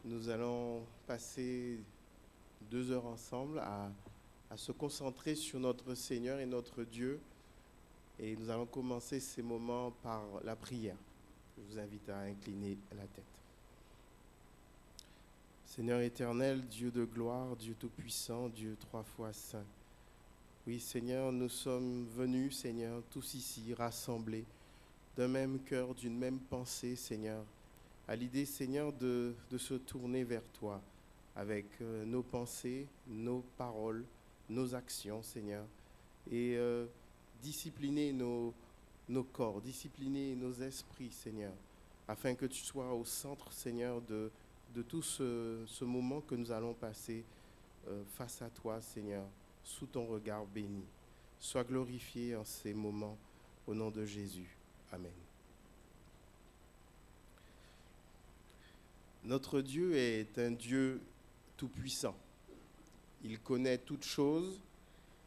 Nous allons passer 2 heures ensemble à se concentrer sur notre Seigneur et notre Dieu. Et nous allons commencer ces moments par la prière. Je vous invite à incliner la tête. Seigneur éternel, Dieu de gloire, Dieu tout-puissant, Dieu 3 fois saint. Oui, Seigneur, nous sommes venus, Seigneur, tous ici, rassemblés, d'un même cœur, d'une même pensée, Seigneur, à l'idée, Seigneur, de se tourner vers toi avec nos pensées, nos paroles, nos actions, Seigneur, et discipliner nos corps, discipliner nos esprits, Seigneur, afin que tu sois au centre, Seigneur, de tout ce moment que nous allons passer face à toi, Seigneur, sous ton regard béni. Sois glorifié en ces moments, au nom de Jésus. Amen. Notre Dieu est un Dieu tout-puissant. Il connaît toutes choses,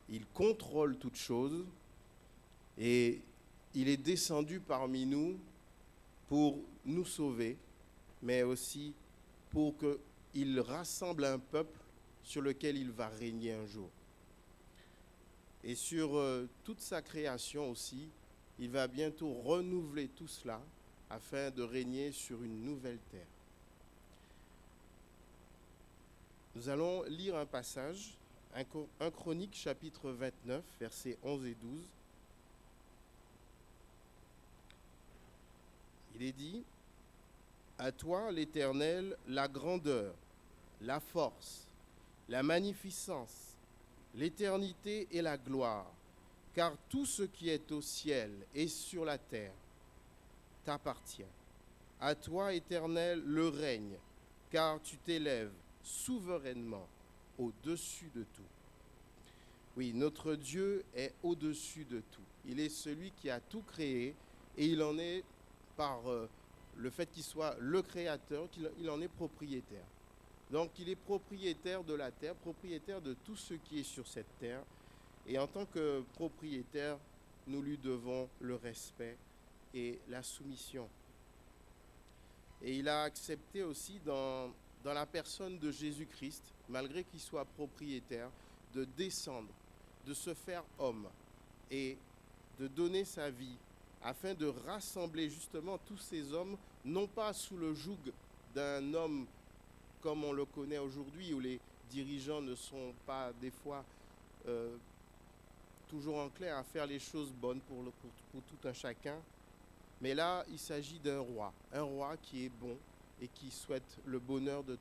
il contrôle toutes choses et il est descendu parmi nous pour nous sauver, mais aussi pour qu'il rassemble un peuple sur lequel il va régner un jour. Et sur toute sa création aussi, il va bientôt renouveler tout cela afin de régner sur une nouvelle terre. Nous allons lire un passage, 1 Chronique chapitre 29, versets 11 et 12. Il est dit, « À toi, l'Éternel, la grandeur, la force, la magnificence, l'éternité et la gloire, car tout ce qui est au ciel et sur la terre t'appartient. À toi, Éternel, le règne, car tu t'élèves souverainement au-dessus de tout. » Oui, notre Dieu est au-dessus de tout. Il est celui qui a tout créé et il en est, par le fait qu'il soit le créateur, qu'il en est propriétaire. Donc il est propriétaire de la terre, propriétaire de tout ce qui est sur cette terre. Et en tant que propriétaire, nous lui devons le respect et la soumission. Et il a accepté aussi dans la personne de Jésus-Christ, malgré qu'il soit propriétaire, de descendre, de se faire homme et de donner sa vie afin de rassembler justement tous ces hommes, non pas sous le joug d'un homme comme on le connaît aujourd'hui, où les dirigeants ne sont pas des fois toujours enclins à faire les choses bonnes pour tout un chacun. Mais là, il s'agit d'un roi qui est bon et qui souhaite le bonheur de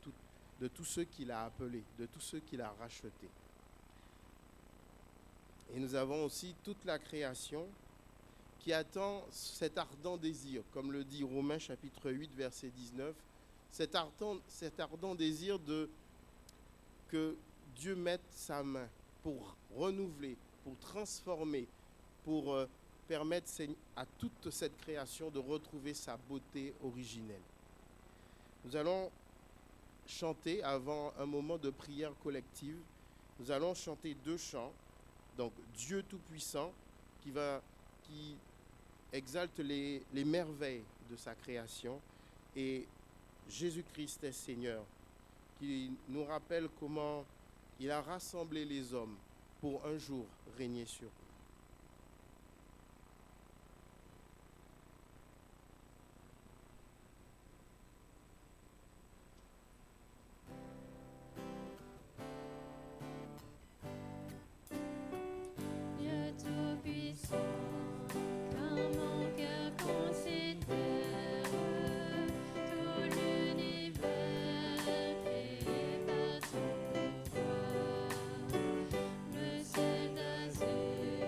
tous ceux qu'il a appelés, de tous ceux qu'il a rachetés. Et nous avons aussi toute la création qui attend cet ardent désir, comme le dit Romains chapitre 8, verset 19, cet ardent désir que Dieu mette sa main pour renouveler, pour transformer, pour permettre à toute cette création de retrouver sa beauté originelle. Nous allons chanter avant un moment de prière collective. Nous allons chanter 2 chants. Donc Dieu Tout-Puissant qui exalte les merveilles de sa création et Jésus-Christ est Seigneur qui nous rappelle comment il a rassemblé les hommes pour un jour régner sur eux. Le ciel d'azur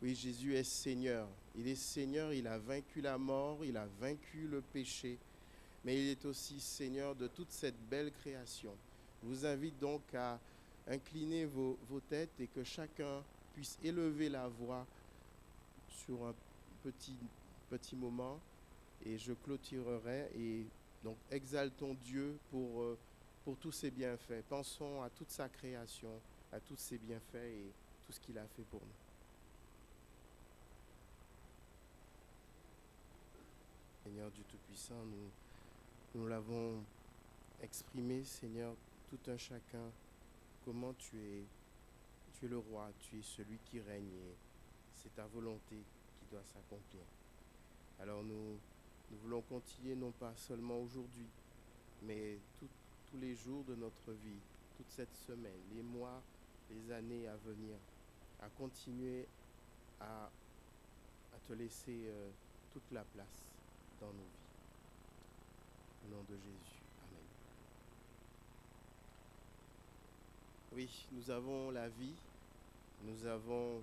Oui, Jésus est Seigneur. Il est Seigneur, il a vaincu la mort, il a vaincu le péché, mais il est aussi Seigneur de toute cette belle création. Je vous invite donc à incliner vos têtes et que chacun puisse élever la voix sur un petit moment et je clôturerai. Et donc exaltons Dieu pour tous ses bienfaits. Pensons à toute sa création, à tous ses bienfaits et tout ce qu'il a fait pour nous. Seigneur Dieu Tout-Puissant, nous l'avons exprimé, Seigneur, tout un chacun, comment tu es le roi, tu es celui qui règne et c'est ta volonté qui doit s'accomplir. Alors nous voulons continuer, non pas seulement aujourd'hui, mais tous les jours de notre vie, toute cette semaine, les mois, les années à venir, à continuer à te laisser toute la place dans nos vies. Au nom de Jésus. Amen. Oui, nous avons la vie, nous avons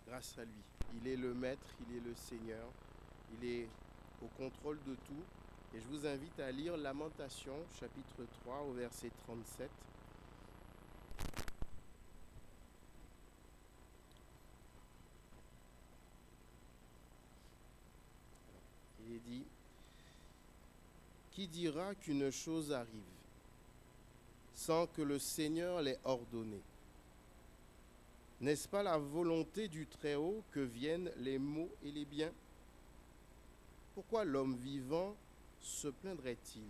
grâce à lui. Il est le Maître, il est le Seigneur, il est au contrôle de tout. Et je vous invite à lire Lamentation, chapitre 3, au verset 37. Il est dit, « Qui dira qu'une chose arrive sans que le Seigneur l'ait ordonnée? N'est-ce pas la volonté du Très-Haut que viennent les maux et les biens? Pourquoi l'homme vivant se plaindrait-il?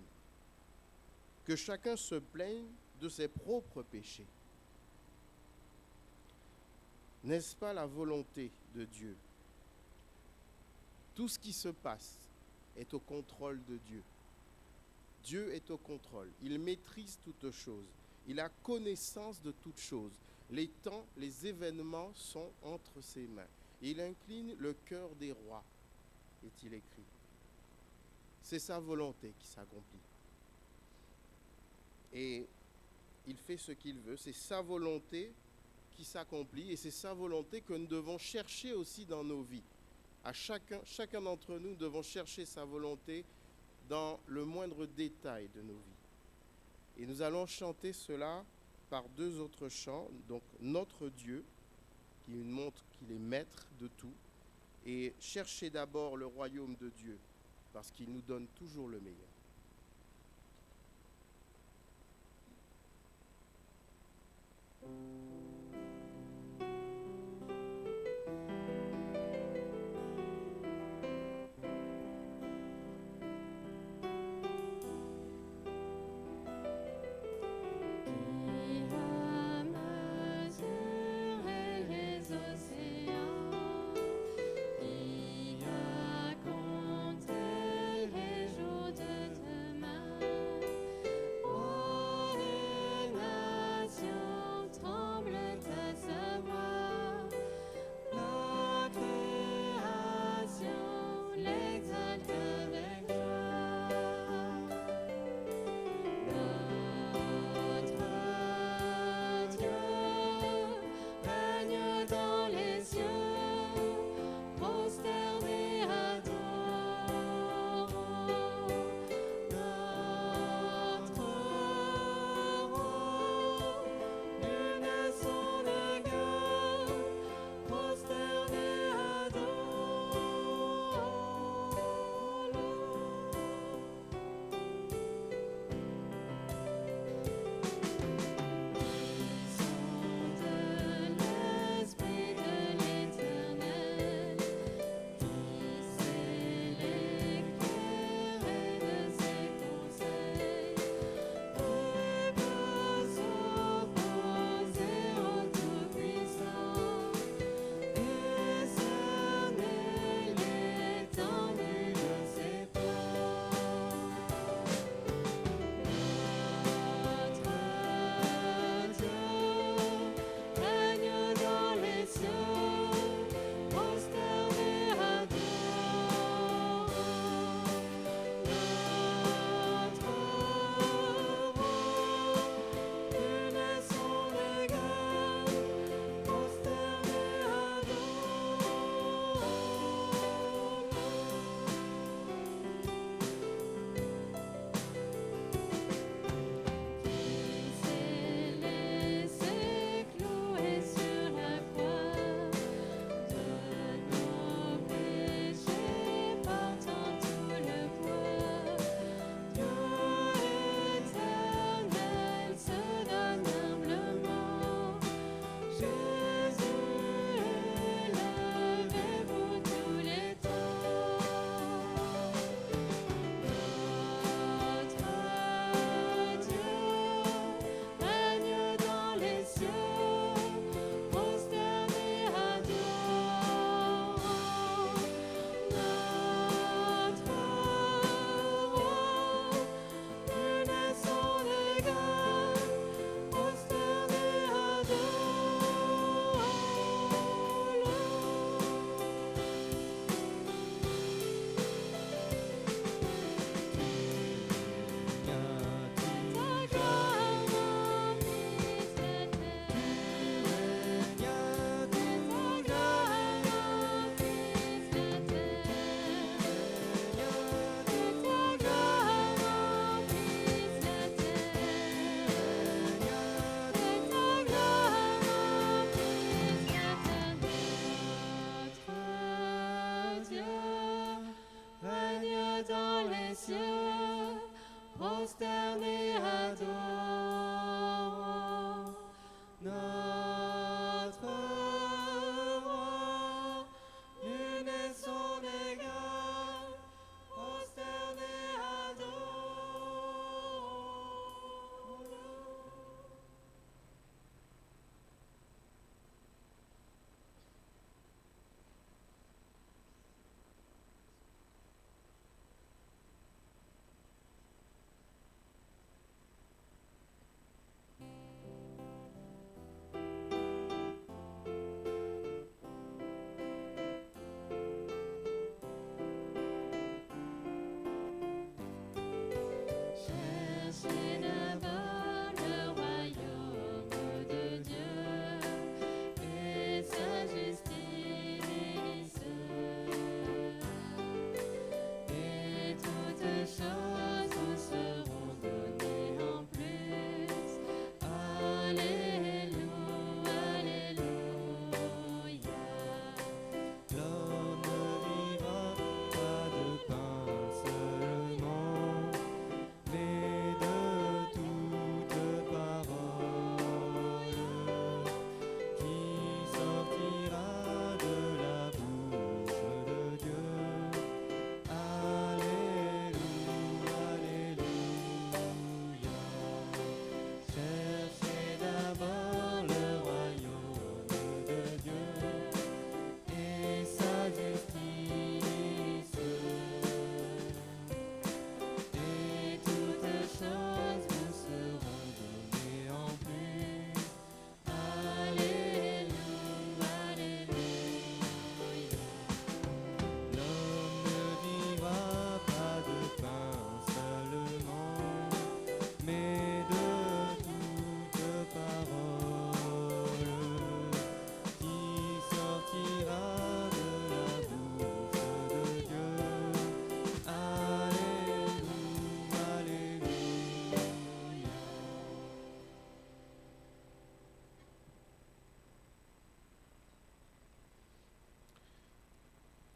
Que chacun se plaigne de ses propres péchés. N'est-ce pas la volonté de Dieu? Tout ce qui se passe est au contrôle de Dieu. Dieu est au contrôle. Il maîtrise toutes choses. Il a connaissance de toutes choses. Les temps, les événements sont entre ses mains. Il incline le cœur des rois, est-il écrit. C'est sa volonté qui s'accomplit. Et il fait ce qu'il veut. C'est sa volonté qui s'accomplit et c'est sa volonté que nous devons chercher aussi dans nos vies. À chacun d'entre nous devons chercher sa volonté dans le moindre détail de nos vies. Et nous allons chanter cela par deux autres chants. Donc notre Dieu, qui nous montre qu'il est maître de tout, et chercher d'abord le royaume de Dieu, parce qu'il nous donne toujours le meilleur. Tremble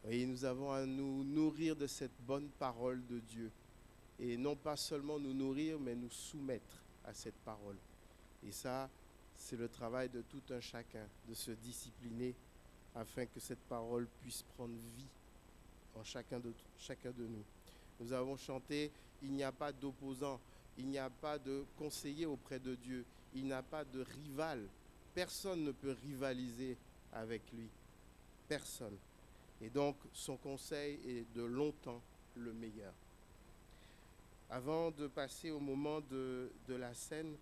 Et nous avons à nous nourrir de cette bonne parole de Dieu. Et non pas seulement nous nourrir, mais nous soumettre à cette parole. Et ça, c'est le travail de tout un chacun, de se discipliner afin que cette parole puisse prendre vie en chacun de nous. Nous avons chanté « Il n'y a pas d'opposant, il n'y a pas de conseiller auprès de Dieu, il n'y a pas de rival. Personne ne peut rivaliser avec lui. Personne. Et donc, son conseil est de longtemps le meilleur. » Avant de passer au moment de la scène,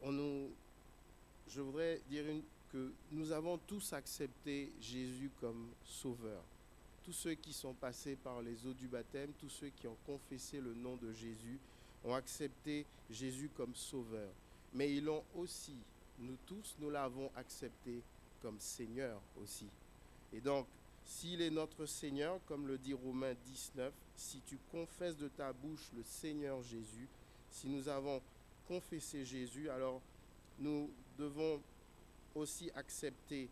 je voudrais dire que nous avons tous accepté Jésus comme sauveur. Tous ceux qui sont passés par les eaux du baptême, tous ceux qui ont confessé le nom de Jésus, ont accepté Jésus comme sauveur. Mais ils l'ont aussi, nous tous, nous l'avons accepté comme Seigneur aussi. Et donc, s'il est notre Seigneur, comme le dit Romains 19, si tu confesses de ta bouche le Seigneur Jésus, si nous avons confessé Jésus, alors nous devons aussi accepter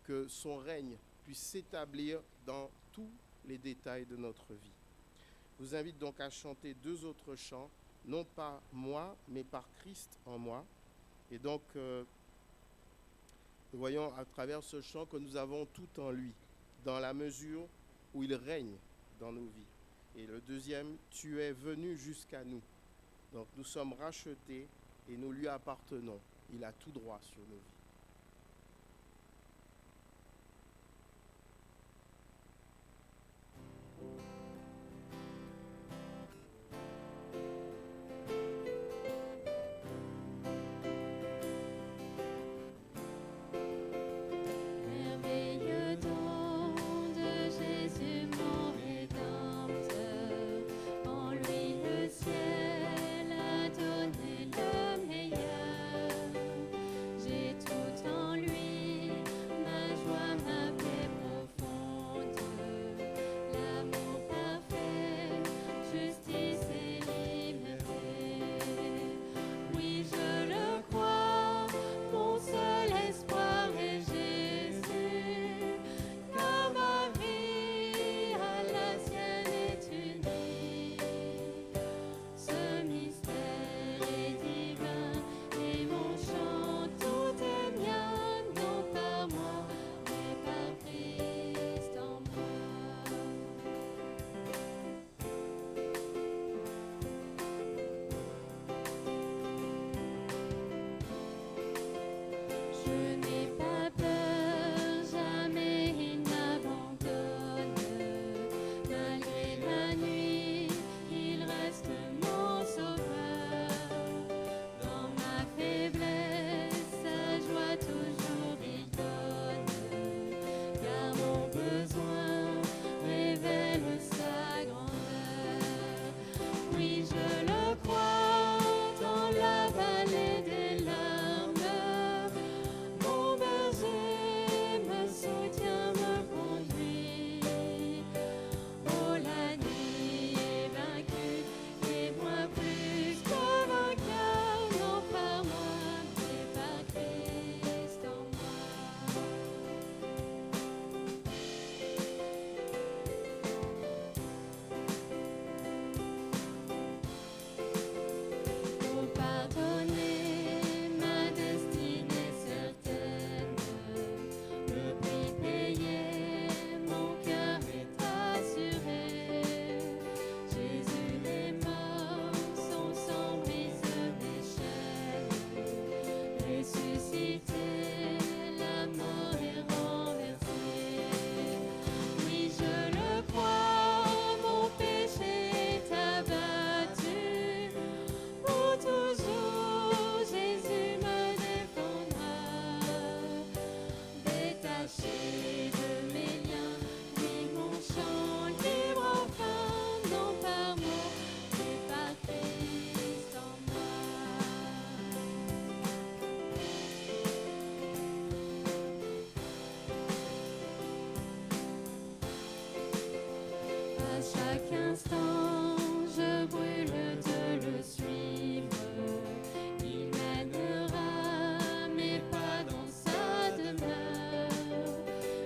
que son règne puisse s'établir dans tous les détails de notre vie. Je vous invite donc à chanter 2 autres chants, non pas moi, mais par Christ en moi. Et donc, nous voyons à travers ce chant que nous avons tout en lui, dans la mesure où il règne dans nos vies. Et le deuxième, tu es venu jusqu'à nous. Donc nous sommes rachetés et nous lui appartenons. Il a tout droit sur nos vies.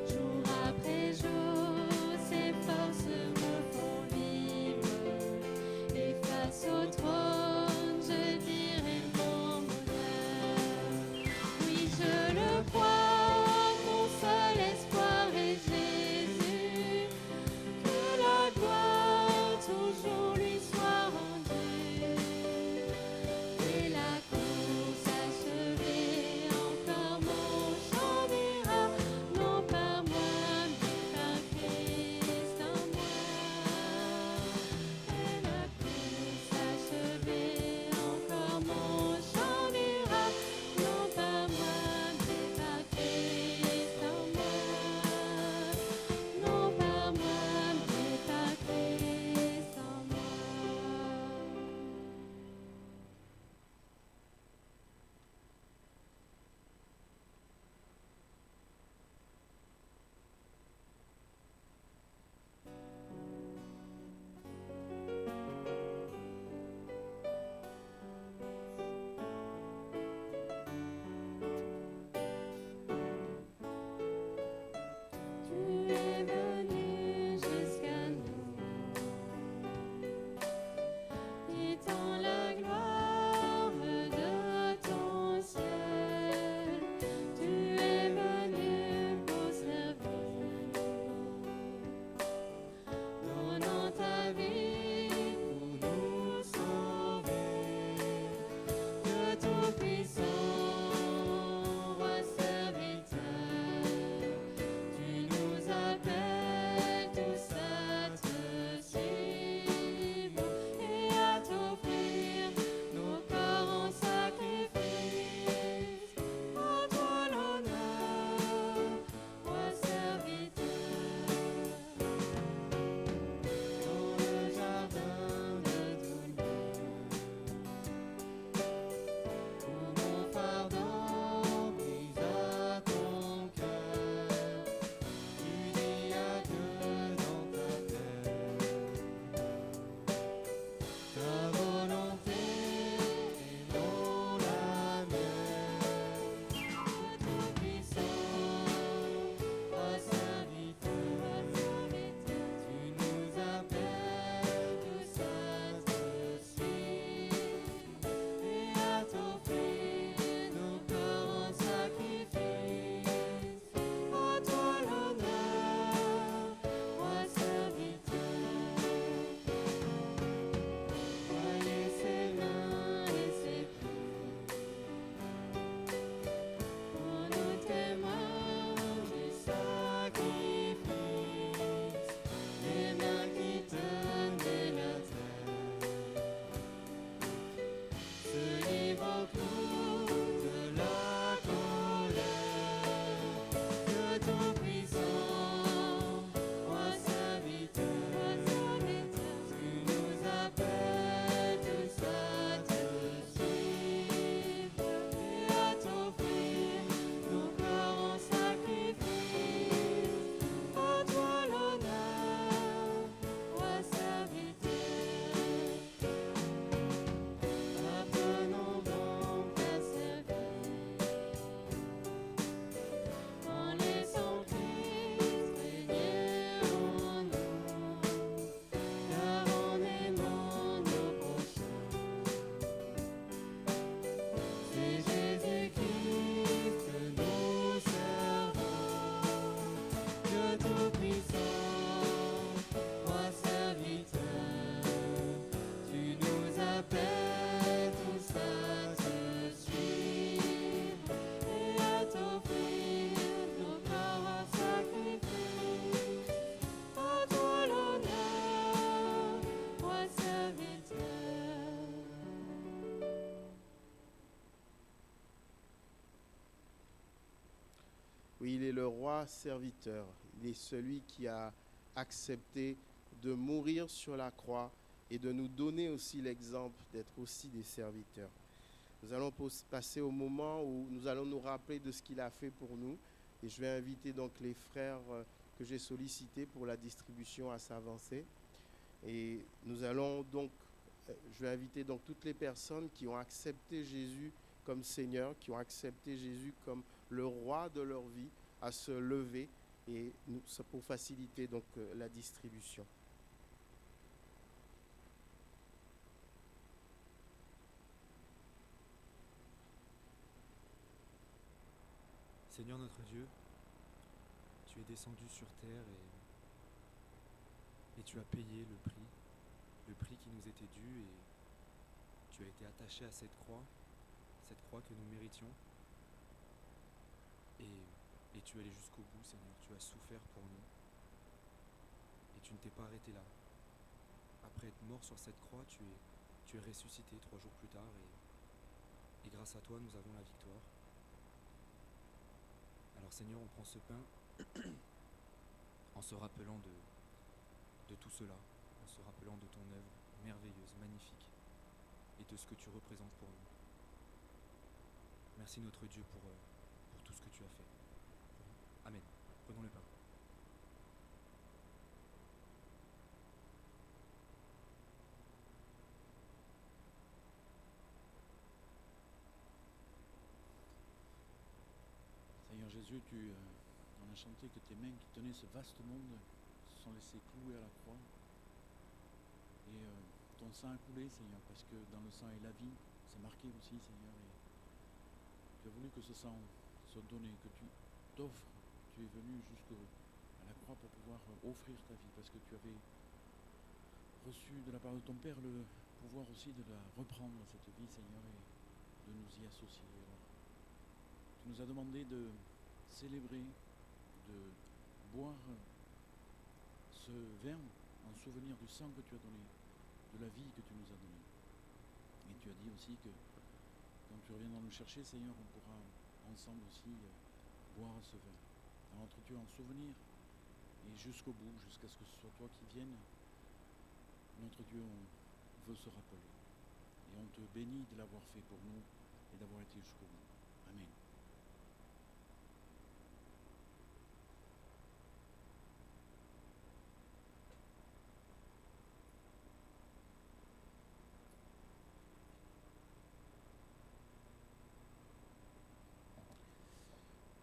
Jour Oui, il est le roi serviteur. Il est celui qui a accepté de mourir sur la croix et de nous donner aussi l'exemple d'être aussi des serviteurs. Nous allons passer au moment où nous allons nous rappeler de ce qu'il a fait pour nous. Et je vais inviter donc les frères que j'ai sollicités pour la distribution à s'avancer. Et nous allons donc, je vais inviter donc toutes les personnes qui ont accepté Jésus comme Seigneur, qui ont accepté Jésus comme le roi de leur vie, à se lever et pour faciliter donc la distribution. Seigneur notre Dieu, tu es descendu sur terre et tu as payé le prix qui nous était dû, et tu as été attaché à cette croix que nous méritions, et tu es allé jusqu'au bout, Seigneur. Tu as souffert pour nous et tu ne t'es pas arrêté là. Après être mort sur cette croix, tu es ressuscité 3 jours plus tard, et grâce à toi nous avons la victoire. Alors Seigneur, on prend ce pain en se rappelant de tout cela, en se rappelant de ton œuvre merveilleuse, magnifique, et de ce que tu représentes pour nous. Merci notre Dieu pour tout ce que tu as fait. Amen. Prenons le pain. Seigneur Jésus, on a chanté que tes mains qui tenaient ce vaste monde se sont laissées clouer à la croix. Et ton sang a coulé, Seigneur, parce que dans le sang est la vie. C'est marqué aussi, Seigneur. Et tu as voulu que ce sang soit donné, que tu t'offres. Tu es venu jusqu'à la croix pour pouvoir offrir ta vie, parce que tu avais reçu de la part de ton Père le pouvoir aussi de la reprendre, cette vie, Seigneur, et de nous y associer. Alors, tu nous as demandé de célébrer, de boire ce vin en souvenir du sang que tu as donné, de la vie que tu nous as donnée. Et tu as dit aussi que quand tu reviendras nous chercher, Seigneur, on pourra ensemble aussi boire ce vin. Alors entre-tu en souvenir et jusqu'au bout, jusqu'à ce que ce soit toi qui viennes, notre Dieu, on veut se rappeler. Et on te bénit de l'avoir fait pour nous et d'avoir été jusqu'au bout. Amen.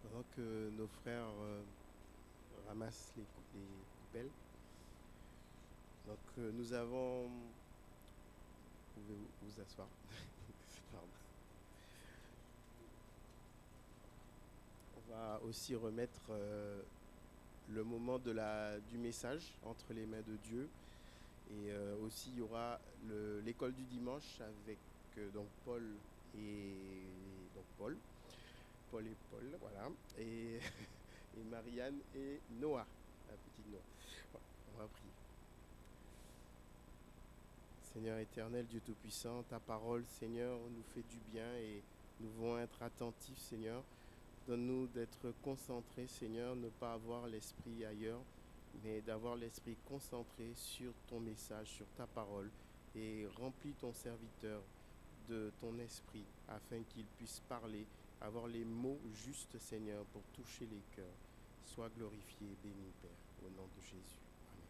Pendant que nos frères ramassent les coupelles, donc nous avons... Vous pouvez vous asseoir. Pardon. On va aussi remettre le moment du message entre les mains de Dieu. Et aussi, il y aura l'école du dimanche avec donc Paul et Paul et Paul, voilà, et Marianne et Noah, la petite Noah. Voilà, on va prier. Seigneur éternel, Dieu Tout-Puissant, ta parole, Seigneur, nous fait du bien et nous voulons être attentifs, Seigneur. Donne-nous d'être concentrés, Seigneur, ne pas avoir l'esprit ailleurs, mais d'avoir l'esprit concentré sur ton message, sur ta parole, et remplis ton serviteur de ton esprit afin qu'il puisse parler, avoir les mots justes, Seigneur, pour toucher les cœurs. Sois glorifié et béni, Père, au nom de Jésus. Amen.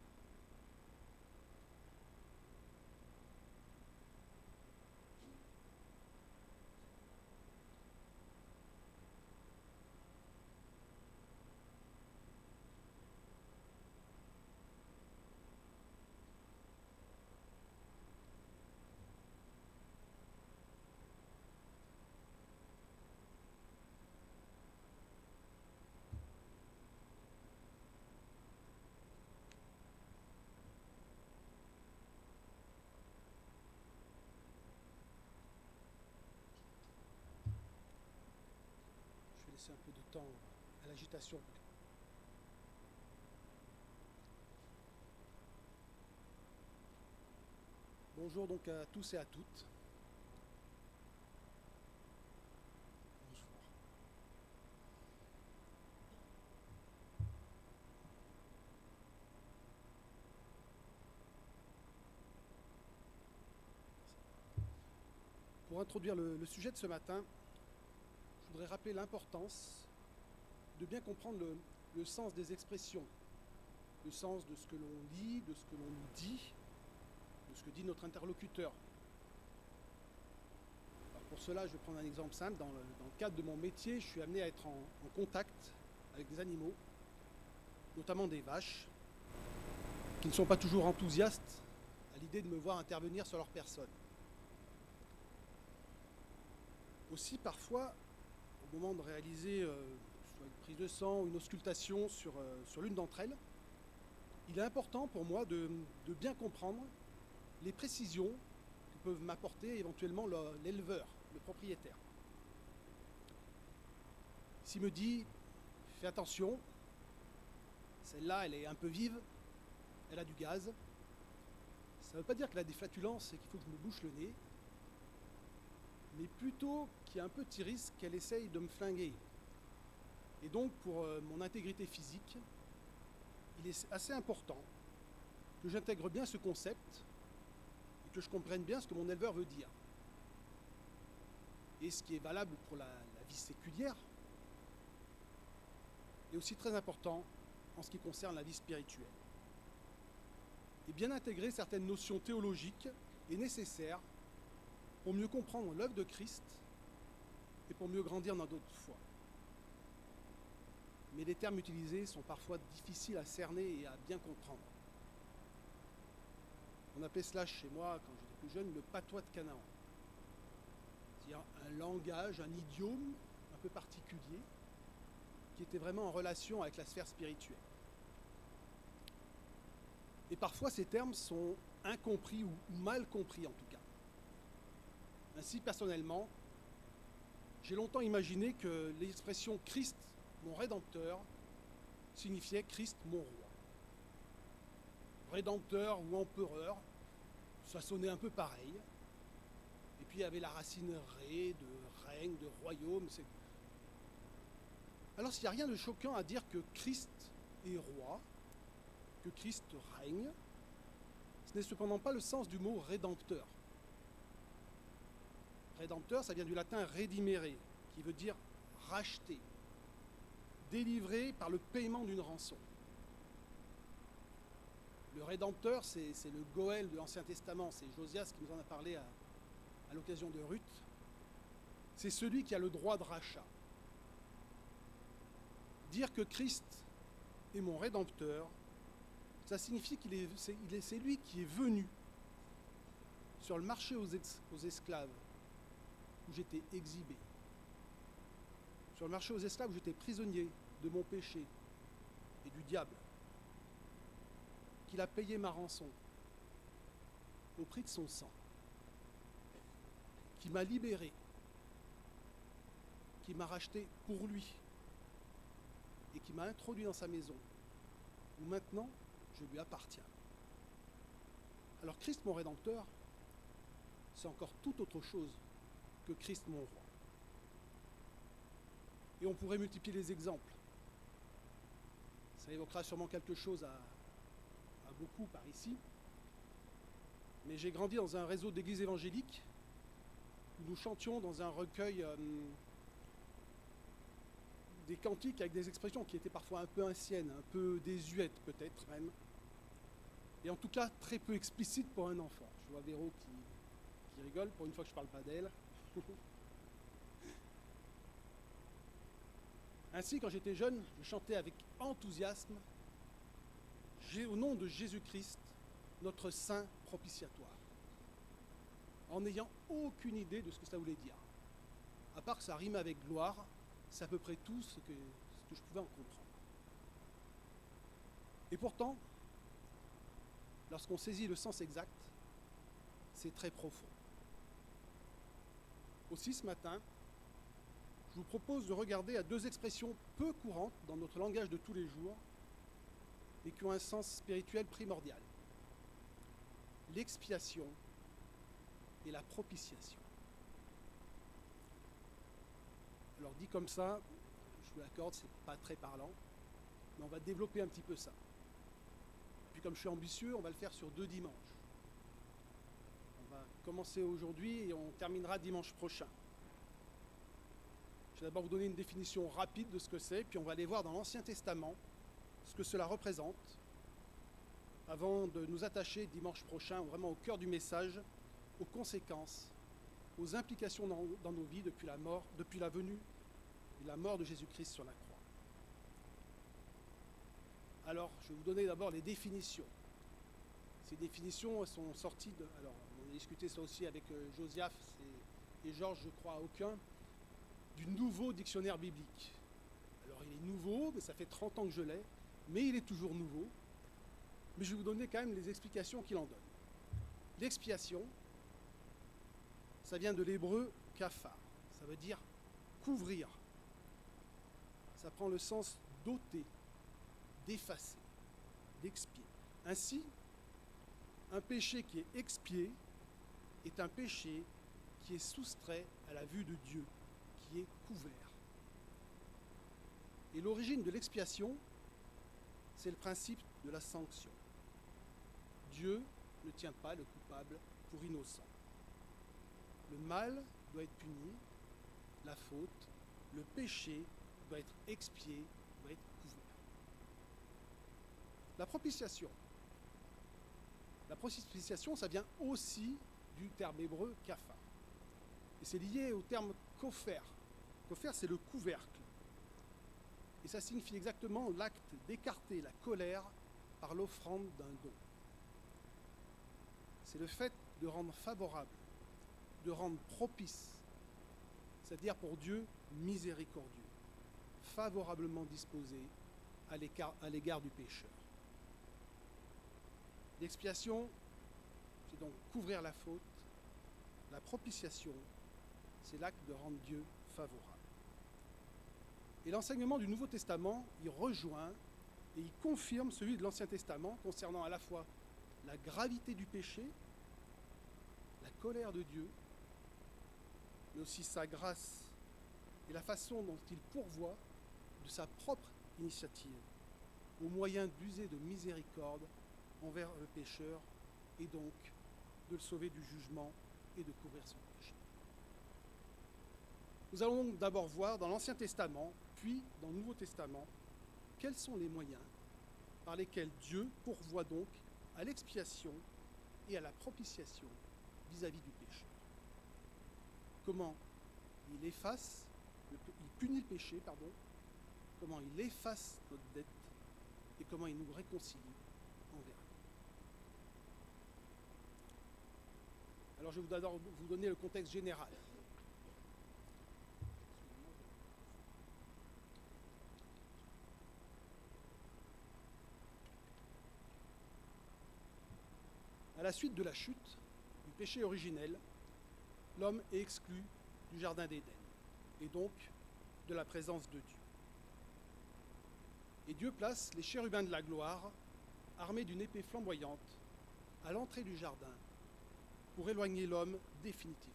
Je vais laisser un peu de temps à l'agitation. Bonjour donc à tous et à toutes. Bonsoir. introduire le sujet de ce matin, je voudrais rappeler l'importance de bien comprendre le sens des expressions, le sens de ce que l'on lit, de ce que l'on nous dit, de ce que dit notre interlocuteur. Alors pour cela, je vais prendre un exemple simple. Dans le cadre de mon métier, je suis amené à être en contact avec des animaux, notamment des vaches, qui ne sont pas toujours enthousiastes à l'idée de me voir intervenir sur leur personne. Aussi, parfois, au moment de réaliser soit une prise de sang ou une auscultation sur l'une d'entre elles, il est important pour moi de bien comprendre les précisions que peuvent m'apporter éventuellement l'éleveur, le propriétaire. S'il me dit « fais attention, celle-là elle est un peu vive, elle a du gaz », ça ne veut pas dire qu'elle a des flatulences et qu'il faut que je me bouche le nez, mais plutôt qu'il y a un petit risque qu'elle essaye de me flinguer. Et donc pour mon intégrité physique, il est assez important que j'intègre bien ce concept et que je comprenne bien ce que mon éleveur veut dire. Et ce qui est valable pour la vie séculière est aussi très important en ce qui concerne la vie spirituelle. Et bien intégrer certaines notions théologiques est nécessaire pour mieux comprendre l'œuvre de Christ et pour mieux grandir dans notre foi. Mais les termes utilisés sont parfois difficiles à cerner et à bien comprendre. On appelait cela chez moi, quand j'étais plus jeune, le patois de Canaan. C'est-à-dire un langage, un idiome un peu particulier qui était vraiment en relation avec la sphère spirituelle. Et parfois ces termes sont incompris ou mal compris en tout cas. Ainsi, personnellement, j'ai longtemps imaginé que l'expression « Christ, mon Rédempteur » signifiait « Christ, mon roi ». Rédempteur ou empereur, ça sonnait un peu pareil. Et puis il y avait la racine ré, de règne, de royaume. Alors s'il n'y a rien de choquant à dire que Christ est roi, que Christ règne, ce n'est cependant pas le sens du mot rédempteur. Rédempteur, ça vient du latin redimere, qui veut dire racheter, délivré par le paiement d'une rançon. Le Rédempteur, c'est le Goël de l'Ancien Testament, c'est Josias qui nous en a parlé à l'occasion de Ruth. C'est celui qui a le droit de rachat. Dire que Christ est mon Rédempteur, ça signifie c'est lui qui est venu sur le marché aux esclaves, où j'étais exhibé, sur le marché aux esclaves où j'étais prisonnier de mon péché et du diable, qu'il a payé ma rançon au prix de son sang, qui m'a libéré, qui m'a racheté pour lui et qui m'a introduit dans sa maison, où maintenant je lui appartiens. Alors Christ mon Rédempteur, c'est encore tout autre chose que Christ mon roi. Et on pourrait multiplier les exemples. Ça évoquera sûrement quelque chose à beaucoup par ici. Mais j'ai grandi dans un réseau d'églises évangéliques où nous chantions dans un recueil des cantiques avec des expressions qui étaient parfois un peu anciennes, un peu désuètes peut-être même. Et en tout cas très peu explicites pour un enfant. Je vois Véro qui rigole, pour une fois que je ne parle pas d'elle. Ainsi, quand j'étais jeune, je chantais avec enthousiasme « Au nom de Jésus-Christ, notre Saint propitiatoire », en n'ayant aucune idée de ce que ça voulait dire. À part que ça rime avec gloire, c'est à peu près tout ce que je pouvais en comprendre. Et pourtant, lorsqu'on saisit le sens exact, c'est très profond. Aussi, ce matin, je vous propose de regarder à deux expressions peu courantes dans notre langage de tous les jours, mais qui ont un sens spirituel primordial. L'expiation et la propitiation. Alors dit comme ça, je vous l'accorde, c'est pas très parlant, mais on va développer un petit peu ça. Puis comme je suis ambitieux, on va le faire sur 2 dimanches. On va commencer aujourd'hui et on terminera dimanche prochain. Je vais d'abord vous donner une définition rapide de ce que c'est, puis on va aller voir dans l'Ancien Testament ce que cela représente, avant de nous attacher dimanche prochain vraiment au cœur du message, aux conséquences, aux implications dans nos vies depuis la venue et la mort de Jésus-Christ sur la croix. Alors, je vais vous donner d'abord les définitions. Ces définitions sont sorties de... Alors, on a discuté ça aussi avec Josias et Georges, je crois, aucun, du nouveau dictionnaire biblique. Alors, il est nouveau, mais ça fait 30 ans que je l'ai, mais il est toujours nouveau. Mais je vais vous donner quand même les explications qu'il en donne. L'expiation, ça vient de l'hébreu kafar, ça veut dire couvrir. Ça prend le sens d'ôter, d'effacer, d'expier. Ainsi, un péché qui est expié est un péché qui est soustrait à la vue de Dieu, qui est couvert. Et l'origine de l'expiation, c'est le principe de la sanction. Dieu ne tient pas le coupable pour innocent. Le mal doit être puni, la faute, le péché doit être expié, doit être couvert. La propitiation. La propitiation, ça vient aussi du terme hébreu kafar. Et c'est lié au terme kofer. Kofer, c'est le couvercle. Et ça signifie exactement l'acte d'écarter la colère par l'offrande d'un don. C'est le fait de rendre favorable, de rendre propice, c'est-à-dire pour Dieu miséricordieux, favorablement disposé à l'égard du pécheur. L'expiation, c'est donc couvrir la faute. La propitiation, c'est l'acte de rendre Dieu favorable. Et l'enseignement du Nouveau Testament, il rejoint et il confirme celui de l'Ancien Testament concernant à la fois la gravité du péché, la colère de Dieu, mais aussi sa grâce et la façon dont il pourvoit de sa propre initiative au moyen d'user de miséricorde envers le pécheur et donc de le sauver du jugement et de couvrir son péché. Nous allons donc d'abord voir dans l'Ancien Testament, puis dans le Nouveau Testament, quels sont les moyens par lesquels Dieu pourvoit donc à l'expiation et à la propitiation vis-à-vis du pécheur. Comment il punit le péché, comment il efface notre dette et comment il nous réconcilie envers lui. Alors je vais d'abord vous donner le contexte général. À la suite de la chute, du péché originel, l'homme est exclu du jardin d'Éden, et donc de la présence de Dieu. Et Dieu place les chérubins de la gloire, armés d'une épée flamboyante, à l'entrée du jardin, pour éloigner l'homme définitivement.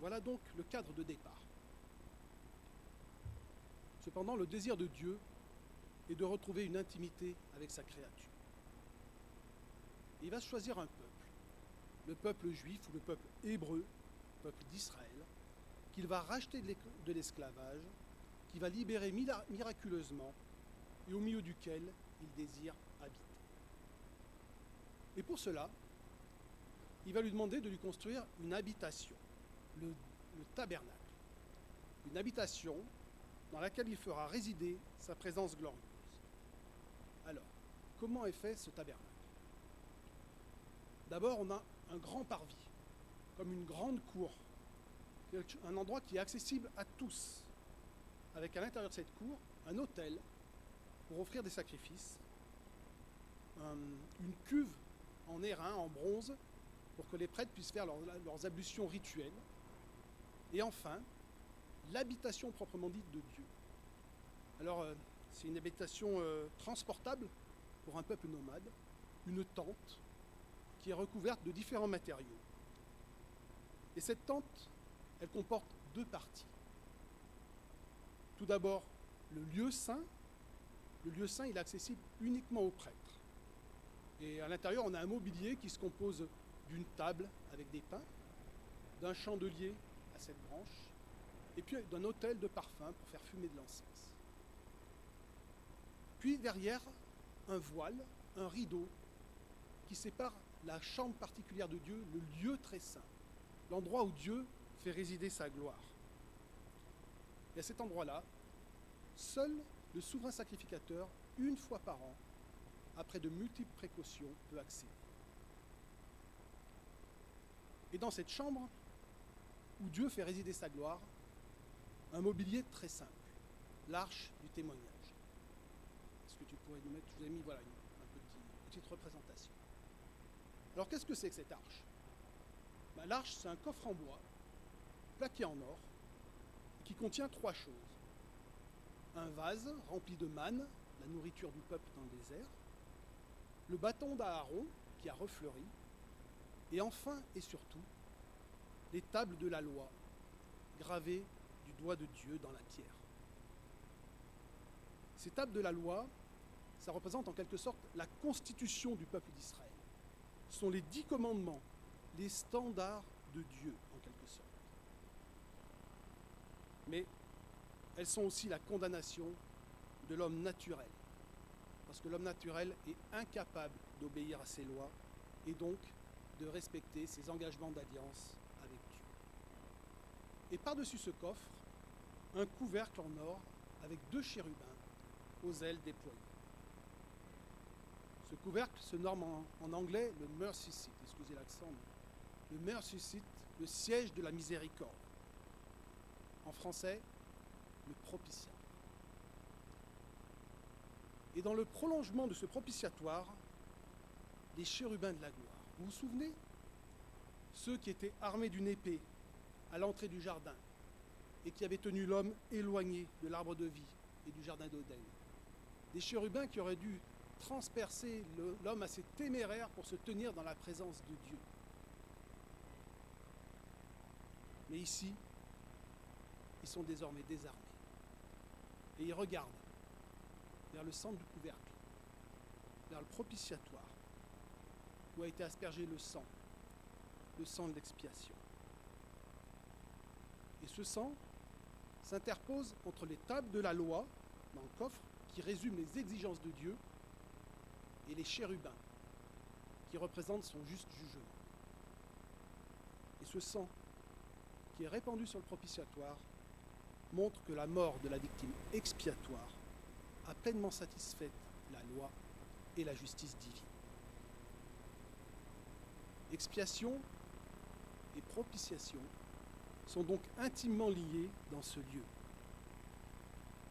Voilà donc le cadre de départ. Cependant, le désir de Dieu est de retrouver une intimité avec sa créature. Et il va choisir un peuple, le peuple juif ou le peuple hébreu, le peuple d'Israël, qu'il va racheter de l'esclavage, qui va libérer miraculeusement et au milieu duquel il désire habiter. Et pour cela, il va lui demander de lui construire une habitation, le tabernacle. Une habitation dans laquelle il fera résider sa présence glorieuse. Alors, comment est fait ce tabernacle ? D'abord, on a un grand parvis, comme une grande cour, un endroit qui est accessible à tous, avec à l'intérieur de cette cour un autel pour offrir des sacrifices, une cuve en airain, en bronze, pour que les prêtres puissent faire leurs ablutions rituelles, et enfin, l'habitation proprement dite de Dieu. Alors, c'est une habitation transportable pour un peuple nomade, une tente qui est recouverte de différents matériaux. Et cette tente, elle comporte deux parties. Tout d'abord, le lieu saint. Le lieu saint, il est accessible uniquement aux prêtres. Et à l'intérieur, on a un mobilier qui se compose d'une table avec des pains, d'un chandelier à 7 branches, et puis d'un autel de parfum pour faire fumer de l'encens. Puis derrière, un voile, un rideau qui sépare la chambre particulière de Dieu, le lieu très saint, l'endroit où Dieu fait résider sa gloire. Et à cet endroit-là, seul le souverain sacrificateur, une fois par an, après de multiples précautions, peut accéder. Et dans cette chambre, où Dieu fait résider sa gloire, un mobilier très simple, l'arche du témoignage. Est-ce que tu pourrais nous mettre, je vous ai mis une petite représentation. Alors qu'est-ce que c'est que cette arche? L'arche, c'est un coffre en bois, plaqué en or, qui contient 3 choses. Un vase rempli de manne, la nourriture du peuple dans le désert, le bâton d'Aaron qui a refleuri, et enfin et surtout, les tables de la loi, gravées du doigt de Dieu dans la pierre. Ces tables de la loi, ça représente en quelque sorte la constitution du peuple d'Israël. Ce sont les 10 commandements, les standards de Dieu, en quelque sorte. Mais elles sont aussi la condamnation de l'homme naturel. Parce que l'homme naturel est incapable d'obéir à ses lois et donc de respecter ses engagements d'alliance avec Dieu. Et par-dessus ce coffre, un couvercle en or avec 2 chérubins aux ailes déployées. Ce couvercle se nomme en anglais le mercy seat, excusez l'accent, le mercy seat, le siège de la miséricorde. En français, le propitiatoire. Et dans le prolongement de ce propitiatoire, les chérubins de la gloire. Vous vous souvenez? Ceux qui étaient armés d'une épée à l'entrée du jardin et qui avaient tenu l'homme éloigné de l'arbre de vie et du jardin d'Éden. Des chérubins qui auraient dû transpercer l'homme assez téméraire pour se tenir dans la présence de Dieu. Mais ici, ils sont désormais désarmés. Et ils regardent vers le centre du couvercle, vers le propitiatoire, où a été aspergé le sang de l'expiation. Et ce sang s'interpose entre les tables de la loi, dans le coffre, qui résument les exigences de Dieu, et les chérubins, qui représentent son juste jugement. Et ce sang, qui est répandu sur le propitiatoire, montre que la mort de la victime expiatoire a pleinement satisfait la loi et la justice divine. Expiation et propitiation sont donc intimement liés dans ce lieu.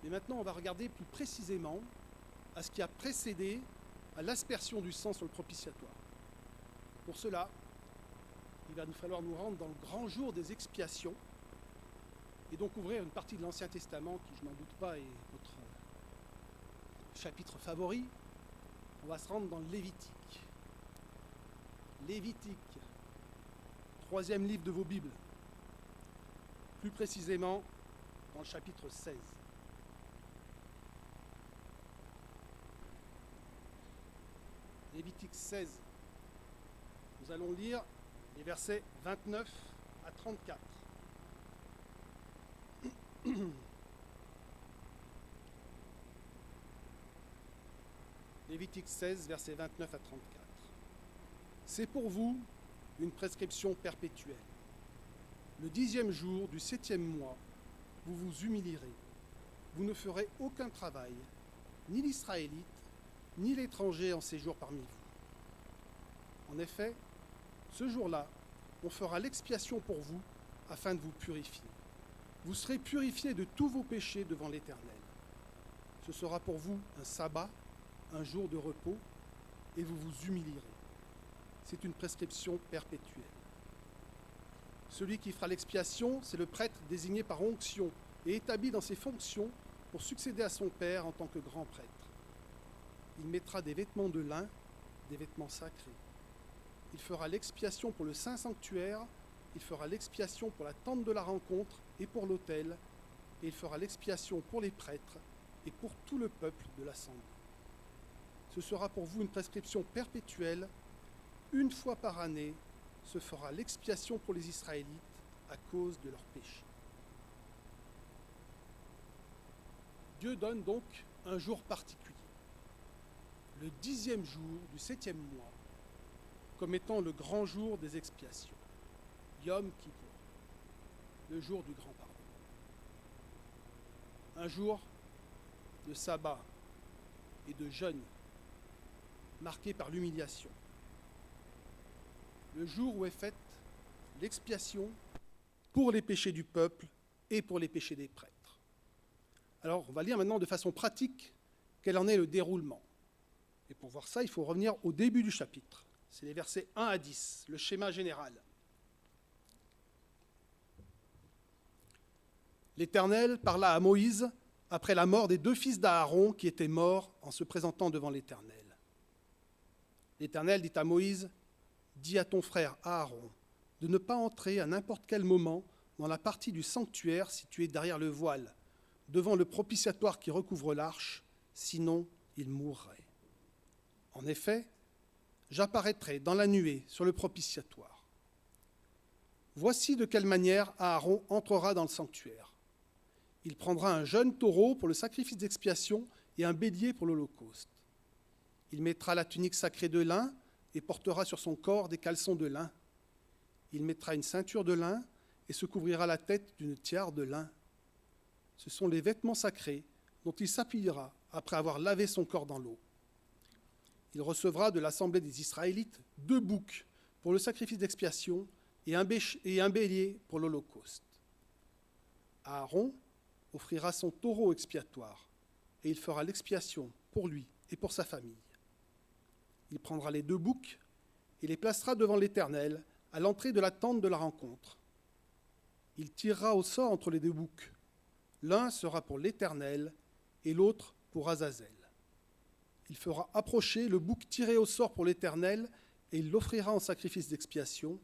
Mais maintenant, on va regarder plus précisément à ce qui a précédé à l'aspersion du sang sur le propitiatoire. Pour cela, il va nous falloir nous rendre dans le grand jour des expiations et donc ouvrir une partie de l'Ancien Testament qui, je n'en doute pas, est votre chapitre favori. On va se rendre dans le Lévitique. Lévitique, 3e livre de vos Bibles. Plus précisément, dans le chapitre 16. Lévitique 16. Nous allons lire les versets 29 à 34. Lévitique 16, versets 29 à 34. C'est pour vous une prescription perpétuelle. Le 10e jour du 7e mois, vous vous humilierez. Vous ne ferez aucun travail, ni l'Israélite, ni l'étranger en séjour parmi vous. En effet, ce jour-là, on fera l'expiation pour vous afin de vous purifier. Vous serez purifiés de tous vos péchés devant l'Éternel. Ce sera pour vous un sabbat, un jour de repos, et vous vous humilierez. C'est une prescription perpétuelle. Celui qui fera l'expiation, c'est le prêtre désigné par onction et établi dans ses fonctions pour succéder à son père en tant que grand prêtre. Il mettra des vêtements de lin, des vêtements sacrés. Il fera l'expiation pour le saint sanctuaire, il fera l'expiation pour la tente de la rencontre et pour l'autel, et il fera l'expiation pour les prêtres et pour tout le peuple de l'assemblée. Ce sera pour vous une prescription perpétuelle, une fois par année, se fera l'expiation pour les Israélites à cause de leurs péchés. Dieu donne donc un jour particulier, le 10e jour du 7e mois, comme étant le grand jour des expiations, Yom Kippour, le jour du grand pardon. Un jour de sabbat et de jeûne, marqué par l'humiliation. Le jour où est faite l'expiation pour les péchés du peuple et pour les péchés des prêtres. Alors, on va lire maintenant de façon pratique quel en est le déroulement. Et pour voir ça, il faut revenir au début du chapitre. C'est les versets 1 à 10, le schéma général. L'Éternel parla à Moïse après la mort des 2 fils d'Aaron qui étaient morts en se présentant devant l'Éternel. L'Éternel dit à Moïse, « Dis à ton frère Aaron de ne pas entrer à n'importe quel moment dans la partie du sanctuaire située derrière le voile, devant le propitiatoire qui recouvre l'arche, sinon il mourrait. En effet, j'apparaîtrai dans la nuée sur le propitiatoire. Voici de quelle manière Aaron entrera dans le sanctuaire. Il prendra un jeune taureau pour le sacrifice d'expiation et un bélier pour l'holocauste. Il mettra la tunique sacrée de lin et portera sur son corps des caleçons de lin. Il mettra une ceinture de lin et se couvrira la tête d'une tiare de lin. Ce sont les vêtements sacrés dont il s'appuiera après avoir lavé son corps dans l'eau. Il recevra de l'assemblée des Israélites 2 boucs pour le sacrifice d'expiation et un bélier pour l'holocauste. Aaron offrira son taureau expiatoire et il fera l'expiation pour lui et pour sa famille. Il prendra les 2 boucs et les placera devant l'Éternel à l'entrée de la tente de la rencontre. Il tirera au sort entre les 2 boucs. L'un sera pour l'Éternel et l'autre pour Azazel. Il fera approcher le bouc tiré au sort pour l'Éternel et il l'offrira en sacrifice d'expiation.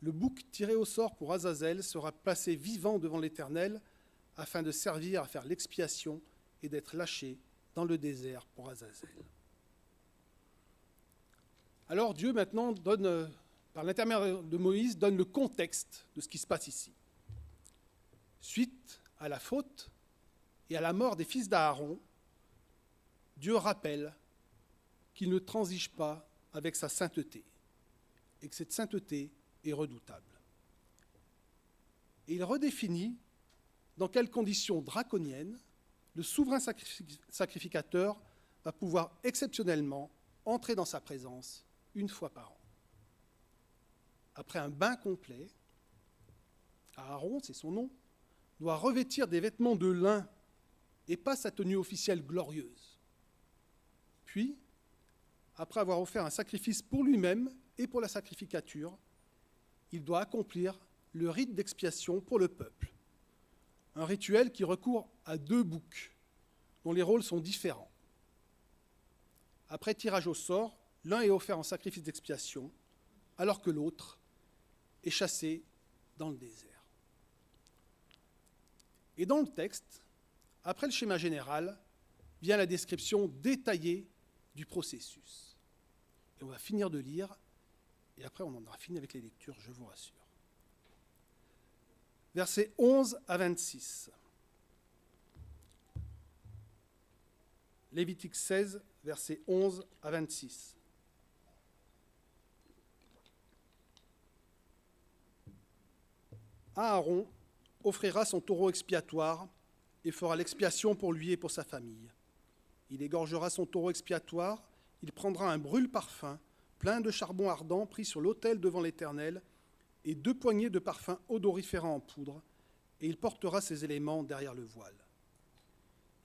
Le bouc tiré au sort pour Azazel sera placé vivant devant l'Éternel afin de servir à faire l'expiation et d'être lâché dans le désert pour Azazel. Alors Dieu maintenant donne, par l'intermédiaire de Moïse, donne le contexte de ce qui se passe ici. Suite à la faute et à la mort des fils d'Aaron, Dieu rappelle qu'il ne transige pas avec sa sainteté et que cette sainteté est redoutable. Et il redéfinit dans quelles conditions draconiennes le souverain sacrificateur va pouvoir exceptionnellement entrer dans sa présence une fois par an. Après un bain complet, Aaron, c'est son nom, doit revêtir des vêtements de lin et pas sa tenue officielle glorieuse. Puis, après avoir offert un sacrifice pour lui-même et pour la sacrificature, il doit accomplir le rite d'expiation pour le peuple. Un rituel qui recourt à 2 boucs, dont les rôles sont différents. Après tirage au sort, l'un est offert en sacrifice d'expiation, alors que l'autre est chassé dans le désert. Et dans le texte, après le schéma général, vient la description détaillée du processus. Et on va finir de lire, et après on en aura fini avec les lectures, je vous rassure. Versets 11 à 26. Lévitique 16, versets 11 à 26. Aaron offrira son taureau expiatoire et fera l'expiation pour lui et pour sa famille. Il égorgera son taureau expiatoire, il prendra un brûle-parfum plein de charbon ardent pris sur l'autel devant l'Éternel et 2 poignées de parfum odoriférant en poudre, et il portera ces éléments derrière le voile.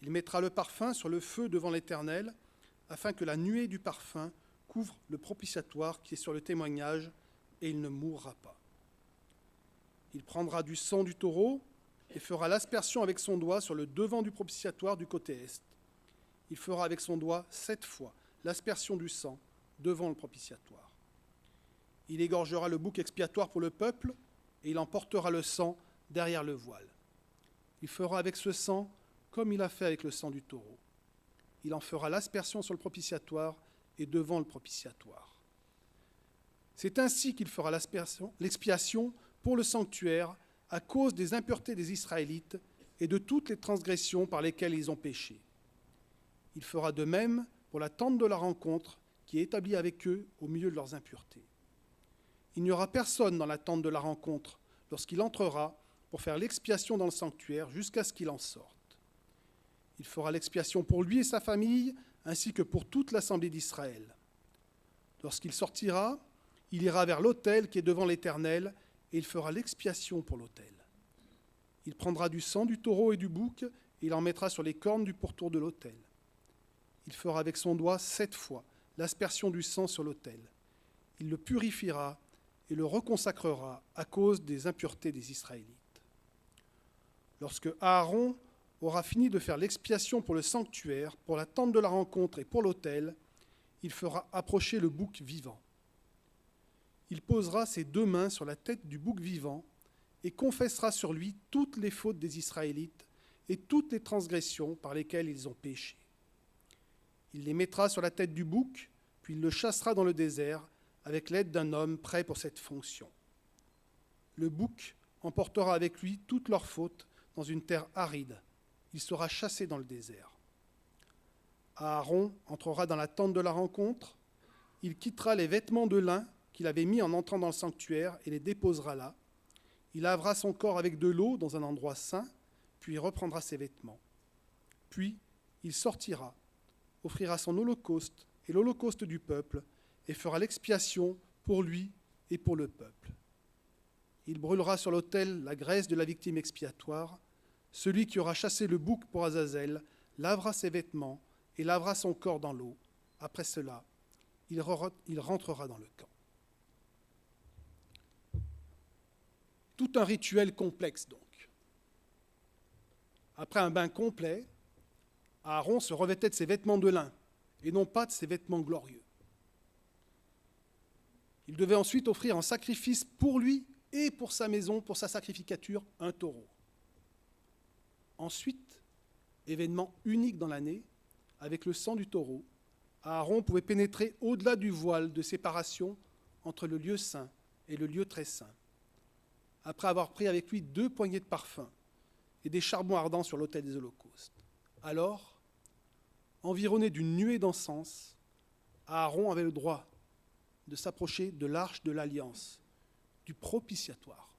Il mettra le parfum sur le feu devant l'Éternel, afin que la nuée du parfum couvre le propitiatoire qui est sur le témoignage, et il ne mourra pas. Il prendra du sang du taureau et fera l'aspersion avec son doigt sur le devant du propitiatoire du côté est. Il fera avec son doigt 7 fois l'aspersion du sang devant le propitiatoire. Il égorgera le bouc expiatoire pour le peuple et il emportera le sang derrière le voile. Il fera avec ce sang comme il a fait avec le sang du taureau. Il en fera l'aspersion sur le propitiatoire et devant le propitiatoire. C'est ainsi qu'il fera l'expiation pour le sanctuaire à cause des impuretés des Israélites et de toutes les transgressions par lesquelles ils ont péché. Il fera de même pour la tente de la rencontre qui est établie avec eux au milieu de leurs impuretés. Il n'y aura personne dans la tente de la rencontre lorsqu'il entrera pour faire l'expiation dans le sanctuaire jusqu'à ce qu'il en sorte. Il fera l'expiation pour lui et sa famille, ainsi que pour toute l'assemblée d'Israël. Lorsqu'il sortira, il ira vers l'autel qui est devant l'Éternel, et il fera l'expiation pour l'autel. Il prendra du sang du taureau et du bouc, et il en mettra sur les cornes du pourtour de l'autel. Il fera avec son doigt 7 fois l'aspersion du sang sur l'autel. Il le purifiera et le reconsacrera à cause des impuretés des Israélites. Lorsque Aaron aura fini de faire l'expiation pour le sanctuaire, pour la tente de la rencontre et pour l'autel, il fera approcher le bouc vivant. Il posera ses 2 mains sur la tête du bouc vivant et confessera sur lui toutes les fautes des Israélites et toutes les transgressions par lesquelles ils ont péché. Il les mettra sur la tête du bouc, puis il le chassera dans le désert avec l'aide d'un homme prêt pour cette fonction. Le bouc emportera avec lui toutes leurs fautes dans une terre aride. Il sera chassé dans le désert. Aaron entrera dans la tente de la rencontre. Il quittera les vêtements de lin qu'il avait mis en entrant dans le sanctuaire et les déposera là. Il lavera son corps avec de l'eau dans un endroit saint, puis il reprendra ses vêtements. Puis il sortira, offrira son holocauste et l'holocauste du peuple, et fera l'expiation pour lui et pour le peuple. Il brûlera sur l'autel la graisse de la victime expiatoire. Celui qui aura chassé le bouc pour Azazel lavera ses vêtements et lavera son corps dans l'eau. Après cela, il rentrera dans le camp. Tout un rituel complexe donc. Après un bain complet, Aaron se revêtait de ses vêtements de lin et non pas de ses vêtements glorieux. Il devait ensuite offrir en sacrifice pour lui et pour sa maison, pour sa sacrificature, un taureau. Ensuite, événement unique dans l'année, avec le sang du taureau, Aaron pouvait pénétrer au-delà du voile de séparation entre le lieu saint et le lieu très saint, après avoir pris avec lui 2 poignées de parfum et des charbons ardents sur l'autel des holocaustes. Alors, environné d'une nuée d'encens, Aaron avait le droit de s'approcher de l'arche de l'alliance, du propitiatoire,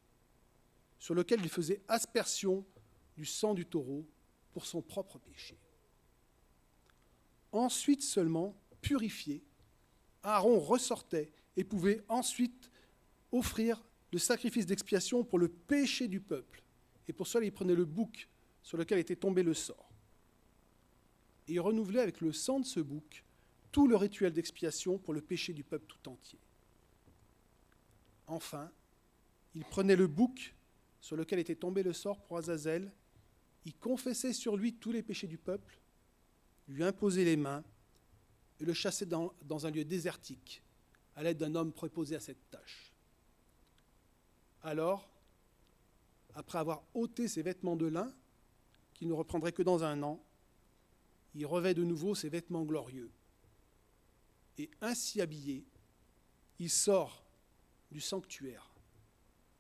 sur lequel il faisait aspersion du sang du taureau pour son propre péché. Ensuite seulement, purifié, Aaron ressortait et pouvait ensuite offrir le sacrifice d'expiation pour le péché du peuple. Et pour cela, il prenait le bouc sur lequel était tombé le sort. Et il renouvelait avec le sang de ce bouc tout le rituel d'expiation pour le péché du peuple tout entier. Enfin, il prenait le bouc sur lequel était tombé le sort pour Azazel, il confessait sur lui tous les péchés du peuple, lui imposait les mains et le chassait dans un lieu désertique à l'aide d'un homme préposé à cette tâche. Alors, après avoir ôté ses vêtements de lin, qu'il ne reprendrait que dans un an, il revêt de nouveau ses vêtements glorieux. Et ainsi habillé, il sort du sanctuaire,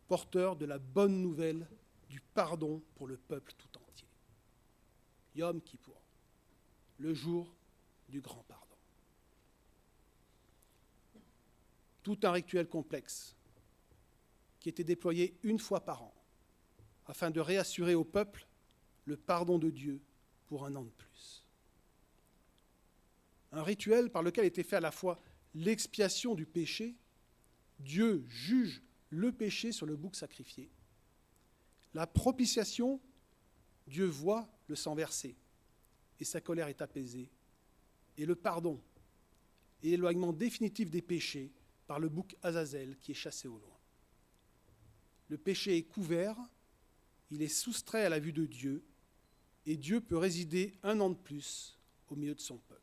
porteur de la bonne nouvelle du pardon pour le peuple tout entier. Yom Kippour, le jour du grand pardon. Tout un rituel complexe qui était déployé 1 fois par an afin de réassurer au peuple le pardon de Dieu pour un an de plus. Un rituel par lequel était fait à la fois l'expiation du péché, Dieu juge le péché sur le bouc sacrifié, la propitiation, Dieu voit le sang versé et sa colère est apaisée, et le pardon et l'éloignement définitif des péchés par le bouc Azazel qui est chassé au loin. Le péché est couvert, il est soustrait à la vue de Dieu, et Dieu peut résider 1 an de plus au milieu de son peuple.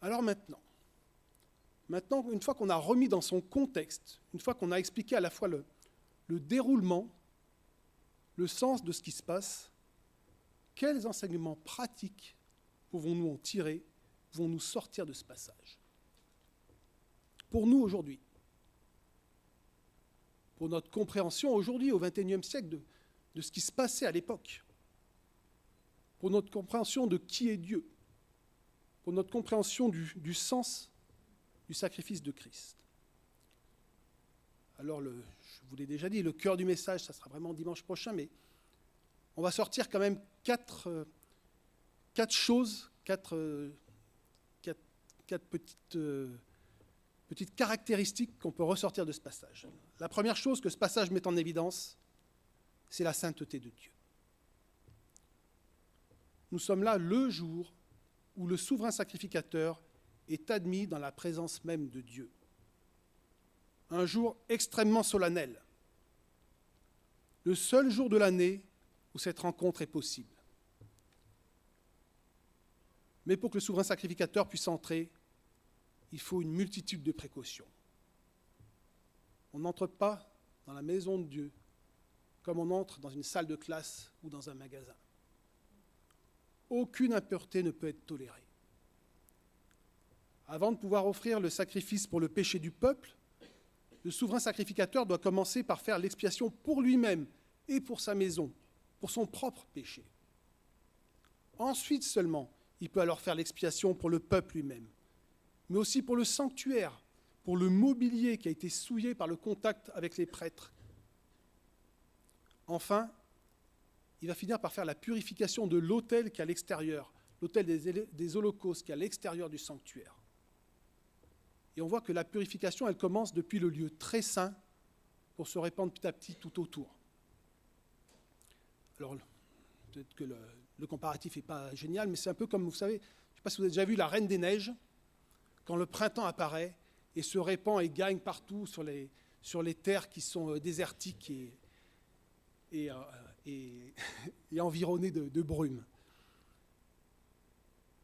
Alors maintenant, une fois qu'on a remis dans son contexte, une fois qu'on a expliqué à la fois le déroulement, le sens de ce qui se passe, quels enseignements pratiques pouvons-nous en tirer, pouvons-nous sortir de ce passage ? pour nous aujourd'hui, pour notre compréhension aujourd'hui, au XXIe siècle, de ce qui se passait à l'époque, pour notre compréhension de qui est Dieu, pour notre compréhension du sens du sacrifice de Christ. Alors, je vous l'ai déjà dit, le cœur du message, ça sera vraiment dimanche prochain, mais on va sortir quand même quatre petites caractéristiques qu'on peut ressortir de ce passage. La première chose que ce passage met en évidence, c'est la sainteté de Dieu. Nous sommes là le jour où le souverain sacrificateur est admis dans la présence même de Dieu. Un jour extrêmement solennel. Le seul jour de l'année où cette rencontre est possible. Mais pour que le souverain sacrificateur puisse entrer, il faut une multitude de précautions. On n'entre pas dans la maison de Dieu comme on entre dans une salle de classe ou dans un magasin. Aucune impureté ne peut être tolérée. Avant de pouvoir offrir le sacrifice pour le péché du peuple, le souverain sacrificateur doit commencer par faire l'expiation pour lui-même et pour sa maison, pour son propre péché. Ensuite seulement, il peut alors faire l'expiation pour le peuple lui-même, mais aussi pour le sanctuaire, pour le mobilier qui a été souillé par le contact avec les prêtres. Enfin, il va finir par faire la purification de l'autel qui est à l'extérieur, l'autel des holocaustes qui est à l'extérieur du sanctuaire. Et on voit que la purification, elle commence depuis le lieu très saint pour se répandre petit à petit tout autour. Alors, peut-être que le comparatif n'est pas génial, mais c'est un peu comme, vous savez, je ne sais pas si vous avez déjà vu la Reine des Neiges, quand le printemps apparaît et se répand et gagne partout sur les terres qui sont désertiques et environnées de brume.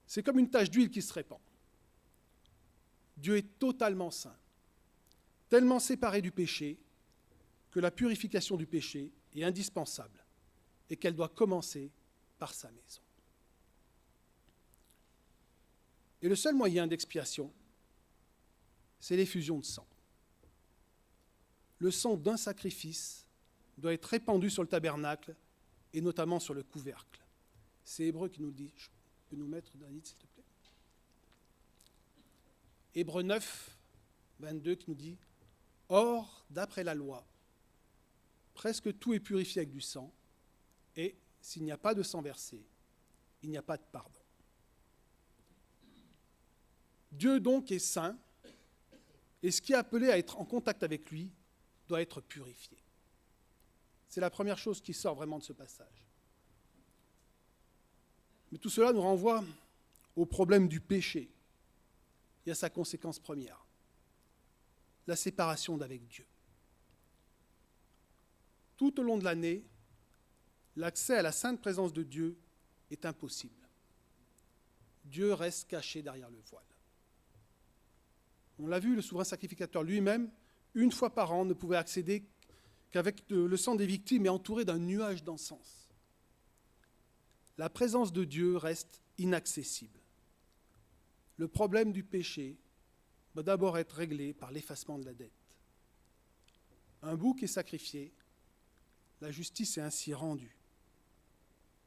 C'est comme une tache d'huile qui se répand. Dieu est totalement saint, tellement séparé du péché que la purification du péché est indispensable et qu'elle doit commencer par sa maison. Et le seul moyen d'expiation, c'est l'effusion de sang. Le sang d'un sacrifice doit être répandu sur le tabernacle et notamment sur le couvercle. C'est Hébreux qui nous dit, je peux nous mettre David s'il te plaît. Hébreux 9, 22 qui nous dit « Or, d'après la loi, presque tout est purifié avec du sang, et s'il n'y a pas de sang versé, il n'y a pas de pardon. » Dieu donc est saint, et ce qui est appelé à être en contact avec lui doit être purifié. C'est la première chose qui sort vraiment de ce passage. Mais tout cela nous renvoie au problème du péché et à sa conséquence première, la séparation d'avec Dieu. Tout au long de l'année, l'accès à la sainte présence de Dieu est impossible. Dieu reste caché derrière le voile. On l'a vu, le souverain sacrificateur lui-même, une fois par an, ne pouvait accéder qu'avec le sang des victimes et entouré d'un nuage d'encens. La présence de Dieu reste inaccessible. Le problème du péché doit d'abord être réglé par l'effacement de la dette. Un bouc est sacrifié, la justice est ainsi rendue.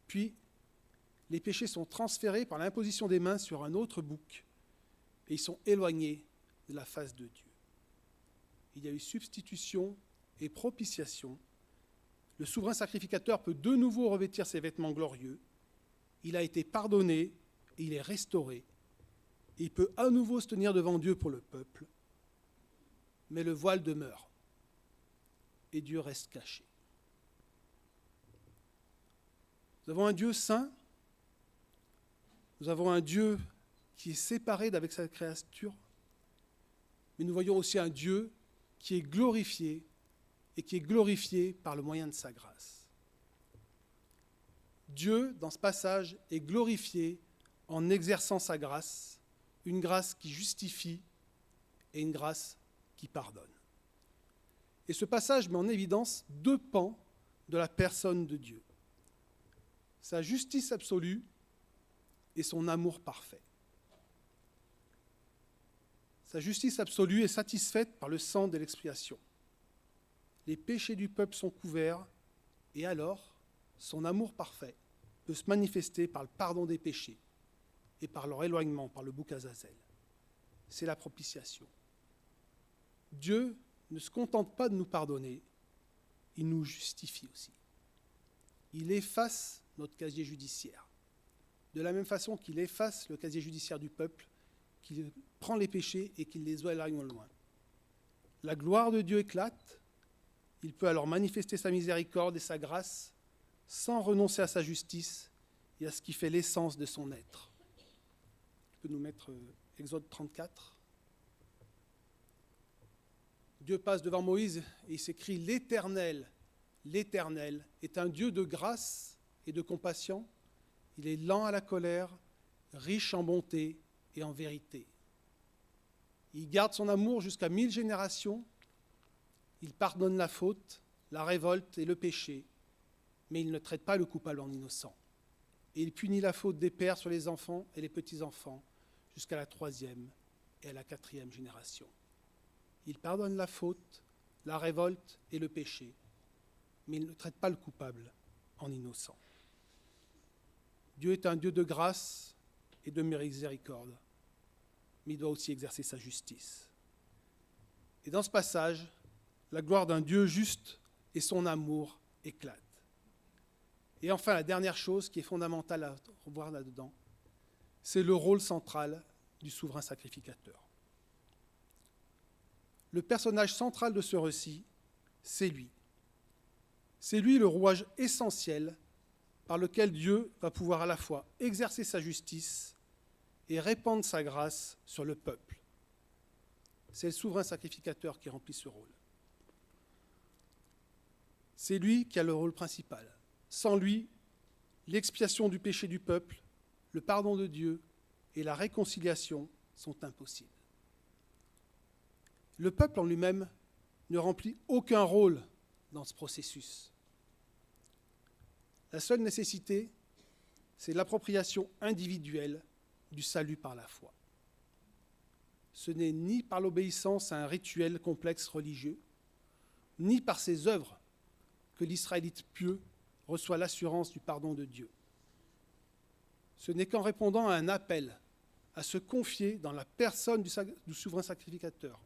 Puis, les péchés sont transférés par l'imposition des mains sur un autre bouc et ils sont éloignés de la face de Dieu. Il y a eu substitution et propitiation. Le souverain sacrificateur peut de nouveau revêtir ses vêtements glorieux. Il a été pardonné et il est restauré. Il peut à nouveau se tenir devant Dieu pour le peuple, mais le voile demeure et Dieu reste caché. Nous avons un Dieu saint, nous avons un Dieu qui est séparé d'avec sa créature, mais nous voyons aussi un Dieu qui est glorifié et qui est glorifié par le moyen de sa grâce. Dieu, dans ce passage, est glorifié en exerçant sa grâce, une grâce qui justifie et une grâce qui pardonne. Et ce passage met en évidence deux pans de la personne de Dieu. Sa justice absolue et son amour parfait. Sa justice absolue est satisfaite par le sang de l'expiation. Les péchés du peuple sont couverts, et alors, son amour parfait peut se manifester par le pardon des péchés et par leur éloignement par le bouc Azazel. C'est la propitiation. Dieu ne se contente pas de nous pardonner, il nous justifie aussi. Il efface notre casier judiciaire. De la même façon qu'il efface le casier judiciaire du peuple, qu'il prend les péchés et qu'il les éloigne au loin. La gloire de Dieu éclate, il peut alors manifester sa miséricorde et sa grâce sans renoncer à sa justice et à ce qui fait l'essence de son être. Tu peux nous mettre Exode 34. Dieu passe devant Moïse et il s'écrie « L'Éternel, l'Éternel est un Dieu de grâce et de compassion. Il est lent à la colère, riche en bonté et en vérité. Il garde son amour jusqu'à 1000 générations. Il pardonne la faute, la révolte et le péché, mais il ne traite pas le coupable en innocent. Et il punit la faute des pères sur les enfants et les petits-enfants jusqu'à la 3e et à la 4e génération. Il pardonne la faute, la révolte et le péché, mais il ne traite pas le coupable en innocent. Dieu est un Dieu de grâce et de miséricorde, mais il doit aussi exercer sa justice. Et dans ce passage, la gloire d'un Dieu juste et son amour éclatent. Et enfin, la dernière chose qui est fondamentale à revoir là-dedans, c'est le rôle central du souverain sacrificateur. Le personnage central de ce récit, c'est lui. C'est lui le rouage essentiel par lequel Dieu va pouvoir à la fois exercer sa justice et répandre sa grâce sur le peuple. C'est le souverain sacrificateur qui remplit ce rôle. C'est lui qui a le rôle principal. Sans lui, l'expiation du péché du peuple, le pardon de Dieu et la réconciliation sont impossibles. Le peuple en lui-même ne remplit aucun rôle dans ce processus. La seule nécessité, c'est l'appropriation individuelle du salut par la foi. Ce n'est ni par l'obéissance à un rituel complexe religieux, ni par ses œuvres que l'Israélite pieux reçoit l'assurance du pardon de Dieu. Ce n'est qu'en répondant à un appel à se confier dans la personne du souverain sacrificateur,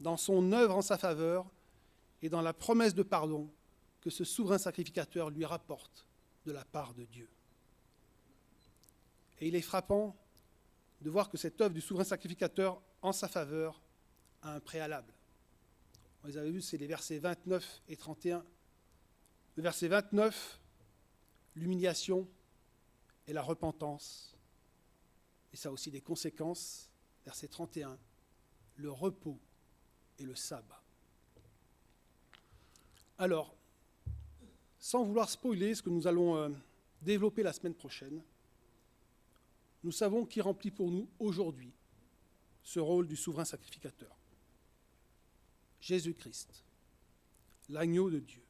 dans son œuvre en sa faveur et dans la promesse de pardon que ce souverain sacrificateur lui rapporte de la part de Dieu. Et il est frappant de voir que cette œuvre du souverain sacrificateur en sa faveur a un préalable. Vous les avez vus, c'est les versets 29 et 31. Le verset 29, l'humiliation et la repentance. Et ça a aussi des conséquences. Verset 31, le repos et le sabbat. Alors, sans vouloir spoiler ce que nous allons développer la semaine prochaine, nous savons qui remplit pour nous aujourd'hui ce rôle du souverain sacrificateur. Jésus-Christ, l'agneau de Dieu.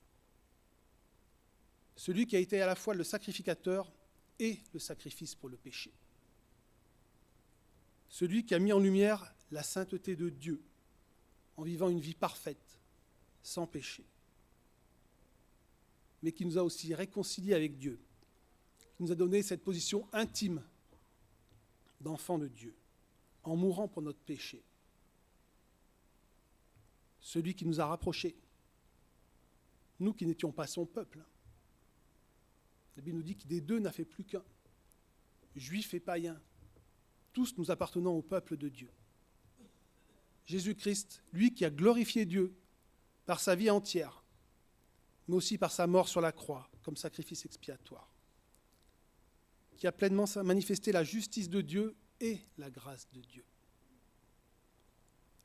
Celui qui a été à la fois le sacrificateur et le sacrifice pour le péché. Celui qui a mis en lumière la sainteté de Dieu en vivant une vie parfaite, sans péché, mais qui nous a aussi réconciliés avec Dieu, qui nous a donné cette position intime d'enfant de Dieu, en mourant pour notre péché. Celui qui nous a rapprochés, nous qui n'étions pas son peuple. La Bible nous dit que des deux n'a fait plus qu'un, juifs et païens, tous nous appartenant au peuple de Dieu. Jésus-Christ, lui qui a glorifié Dieu par sa vie entière, mais aussi par sa mort sur la croix comme sacrifice expiatoire, qui a pleinement manifesté la justice de Dieu et la grâce de Dieu.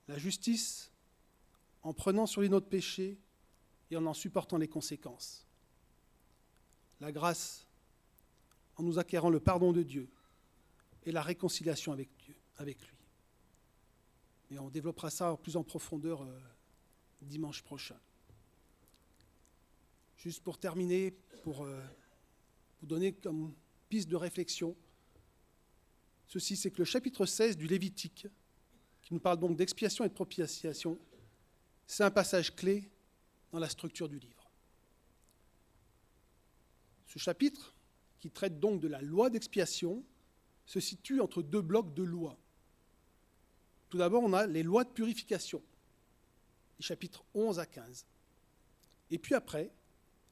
La justice en prenant sur lui notre péché et en supportant les conséquences. La grâce en nous acquérant le pardon de Dieu et la réconciliation avec Dieu, avec lui. Et on développera ça plus en profondeur dimanche prochain. Juste pour terminer, pour vous donner comme piste de réflexion, ceci, c'est que le chapitre 16 du Lévitique, qui nous parle donc d'expiation et de propitiation, c'est un passage clé dans la structure du livre. Ce chapitre, qui traite donc de la loi d'expiation, se situe entre deux blocs de lois. Tout d'abord, on a les lois de purification, les chapitres 11 à 15. Et puis après,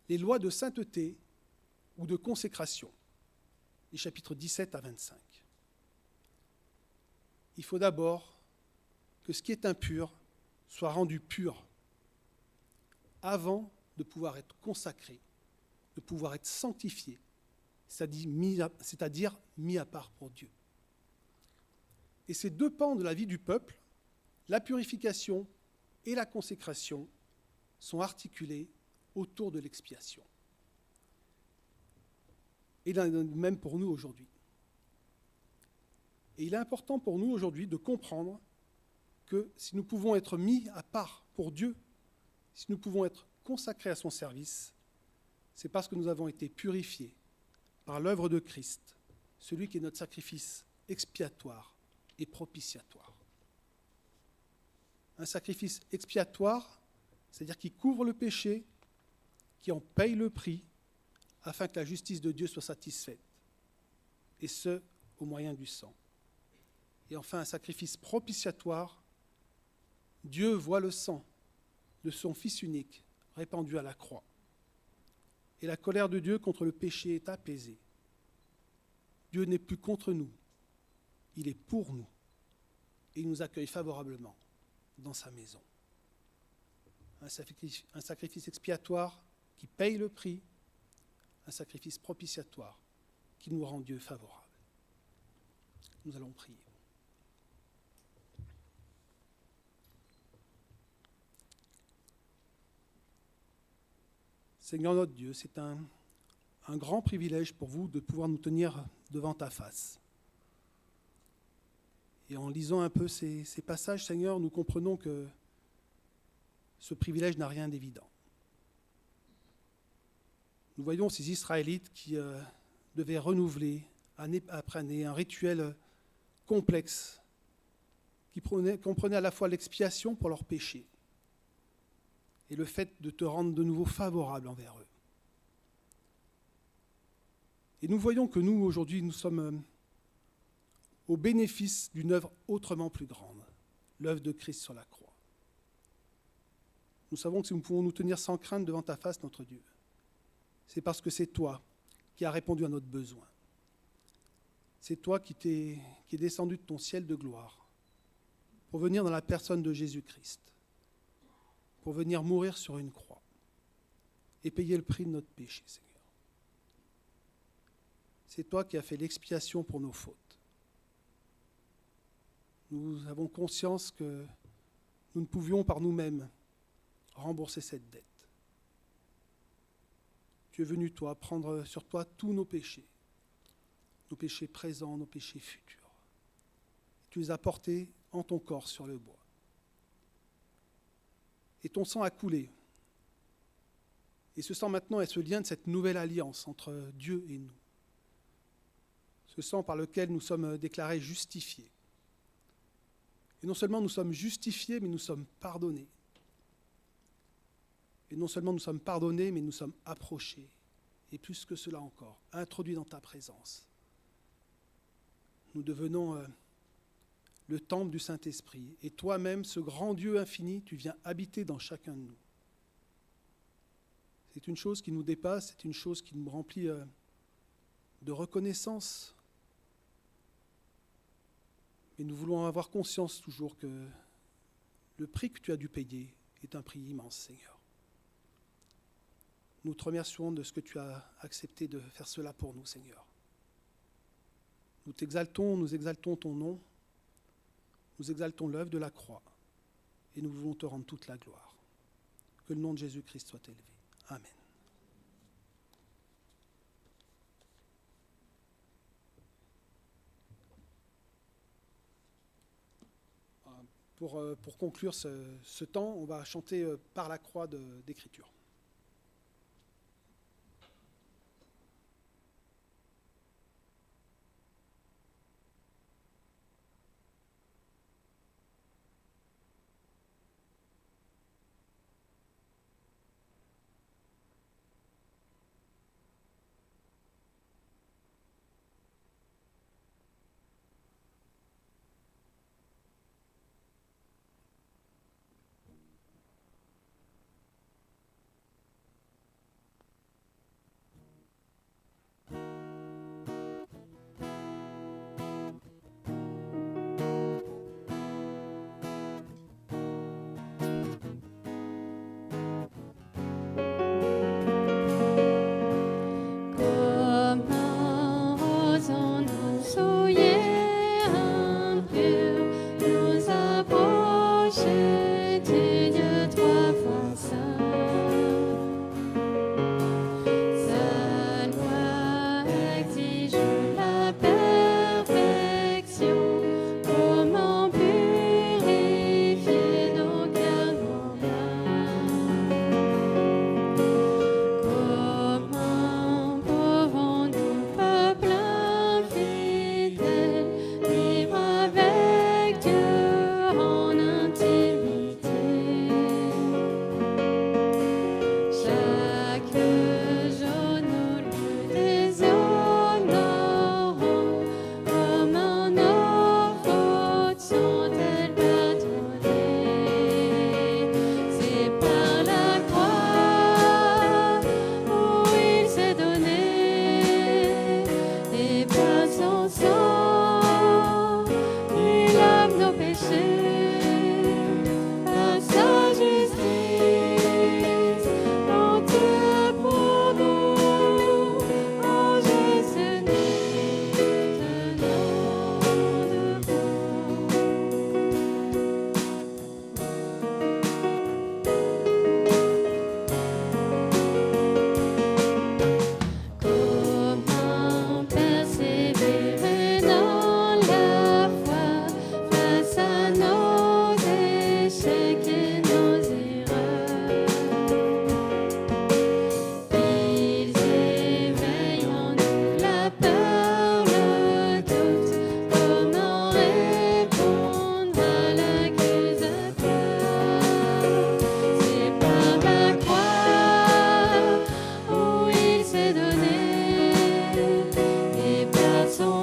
les lois de sainteté ou de consécration, les chapitres 17 à 25. Il faut d'abord que ce qui est impur soit rendu pur avant de pouvoir être consacré, de pouvoir être sanctifié, c'est-à-dire mis à part pour Dieu. Et ces deux pans de la vie du peuple, la purification et la consécration, sont articulés autour de l'expiation. Et il en est de même pour nous aujourd'hui. Et il est important pour nous aujourd'hui de comprendre que si nous pouvons être mis à part pour Dieu, si nous pouvons être consacrés à son service, c'est parce que nous avons été purifiés par l'œuvre de Christ, celui qui est notre sacrifice expiatoire et propitiatoire. Un sacrifice expiatoire, c'est-à-dire qui couvre le péché, qui en paye le prix, afin que la justice de Dieu soit satisfaite, et ce, au moyen du sang. Et enfin, un sacrifice propitiatoire, Dieu voit le sang de son Fils unique répandu à la croix. Et la colère de Dieu contre le péché est apaisée. Dieu n'est plus contre nous, il est pour nous, et il nous accueille favorablement dans sa maison. Un sacrifice expiatoire qui paye le prix, un sacrifice propitiatoire qui nous rend Dieu favorable. Nous allons prier. Seigneur notre Dieu, c'est un grand privilège pour vous de pouvoir nous tenir devant ta face. Et en lisant un peu ces passages, Seigneur, nous comprenons que ce privilège n'a rien d'évident. Nous voyons ces Israélites qui devaient renouveler année après année un rituel complexe qui comprenait à la fois l'expiation pour leurs péchés et le fait de te rendre de nouveau favorable envers eux. Et nous voyons que nous, aujourd'hui, nous sommes au bénéfice d'une œuvre autrement plus grande, l'œuvre de Christ sur la croix. Nous savons que si nous pouvons nous tenir sans crainte devant ta face, notre Dieu, c'est parce que c'est toi qui as répondu à notre besoin. C'est toi qui es descendu de ton ciel de gloire pour venir dans la personne de Jésus-Christ, pour venir mourir sur une croix et payer le prix de notre péché, Seigneur. C'est toi qui as fait l'expiation pour nos fautes. Nous avons conscience que nous ne pouvions par nous-mêmes rembourser cette dette. Tu es venu, toi, prendre sur toi tous nos péchés présents, nos péchés futurs. Tu les as portés en ton corps sur le bois. Et ton sang a coulé. Et ce sang maintenant est ce lien de cette nouvelle alliance entre Dieu et nous. Ce sang par lequel nous sommes déclarés justifiés. Et non seulement nous sommes justifiés, mais nous sommes pardonnés. Et non seulement nous sommes pardonnés, mais nous sommes approchés. Et plus que cela encore, introduits dans ta présence. Nous devenons le temple du Saint-Esprit. Et toi-même, ce grand Dieu infini, tu viens habiter dans chacun de nous. C'est une chose qui nous dépasse, c'est une chose qui nous remplit de reconnaissance. Mais nous voulons avoir conscience toujours que le prix que tu as dû payer est un prix immense, Seigneur. Nous te remercions de ce que tu as accepté de faire cela pour nous, Seigneur. Nous t'exaltons, nous exaltons ton nom, nous exaltons l'œuvre de la croix, et nous voulons te rendre toute la gloire. Que le nom de Jésus-Christ soit élevé. Amen. Pour conclure ce temps, on va chanter Par la croix d'Écriture.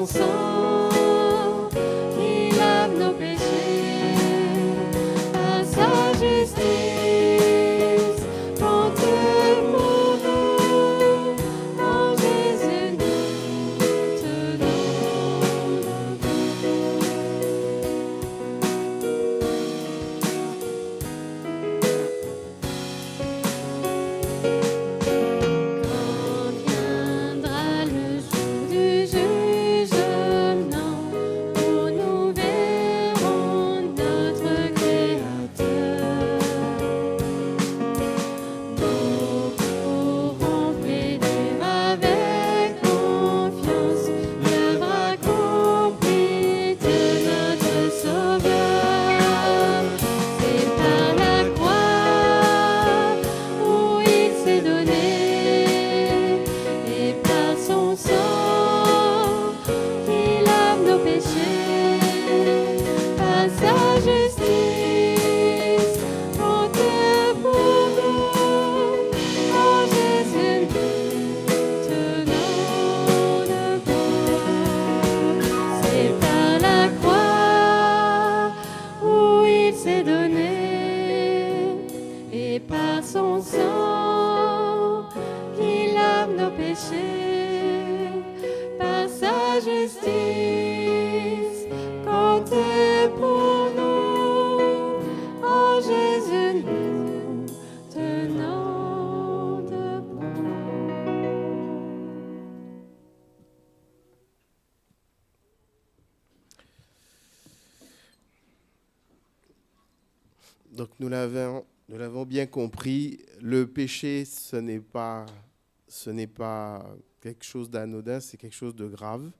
son sang, il lave nos péchés, par sa justice, compte pour nous, en Jésus nous tenons Quand viendra le jour du jugement, où nous verrons notre Créateur, nous pourrons plaider avec confiance l'œuvre accomplie de notre Sauveur. C'est par la croix où il s'est donné, et par son sang qu'il lave nos péchés, par sa justice, compte pour nous, en Jésus nous tenons debout. C'est par la croix où il s'est donné, et par son sang qu'il lave nos péchés, par sa justice, compte pour nous, en Jésus nous tenons debout. Donc nous l'avons bien compris, le péché, ce n'est pas quelque chose d'anodin, c'est quelque chose de grave.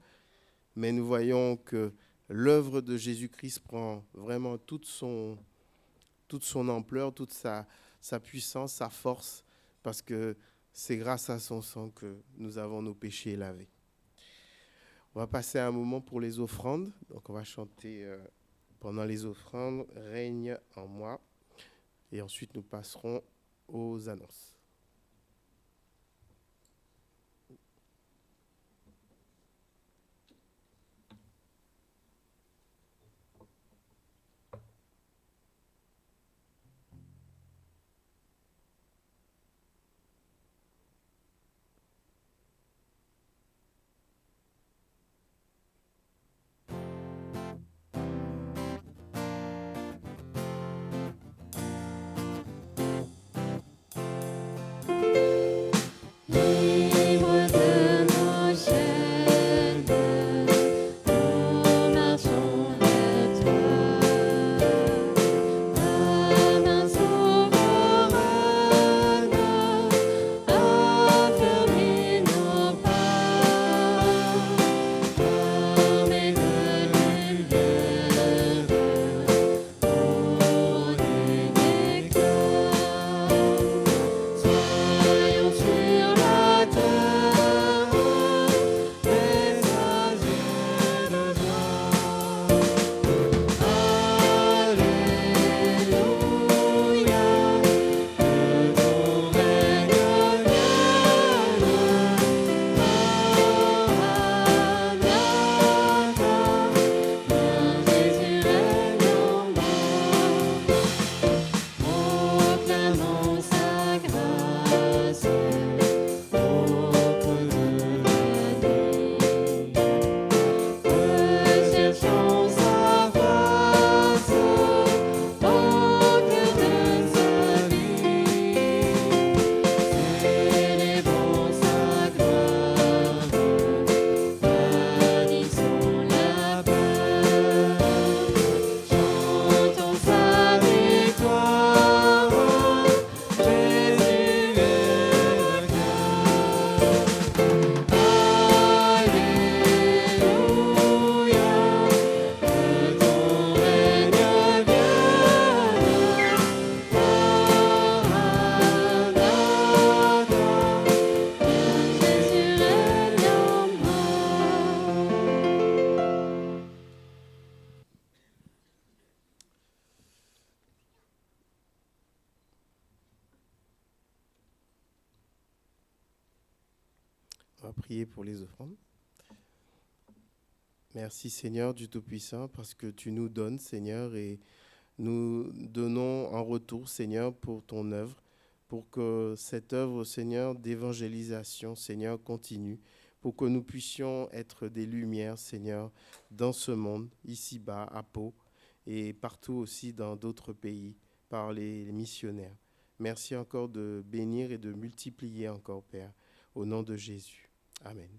Mais nous voyons que l'œuvre de Jésus-Christ prend vraiment toute son ampleur, toute sa puissance, sa force, parce que c'est grâce à son sang que nous avons nos péchés lavés. On va passer un moment pour les offrandes. Donc on va chanter pendant les offrandes « Règne en moi ». Et ensuite nous passerons aux annonces. Libre de nos chaînes, nous marchons vers toi. Ta main souveraine affermit nos pas, armés de lumière, couronnées d'éclat. Soyons sur la terre, messagers de joie. Alléluia, que ton règne vienne. Maranatha, viens Jésus, règne en moi. Proclamons sa grâce au creux de la nuit. Recherchons sa face au cœur de sa vie. Célébrons sa gloire, bannissons la peur. Chantons sa victoire, Jésus est vainqueur. Alléluia, que ton règne vienne. Maranatha, viens Jésus, règne en moi. On va prier pour les offrandes. Merci Seigneur Dieu Tout-Puissant parce que tu nous donnes Seigneur et nous donnons en retour Seigneur pour ton œuvre, pour que cette œuvre Seigneur d'évangélisation Seigneur continue, pour que nous puissions être des lumières Seigneur dans ce monde, ici-bas à Pau et partout aussi dans d'autres pays par les missionnaires. Merci encore de bénir et de multiplier encore Père, au nom de Jésus. Amen.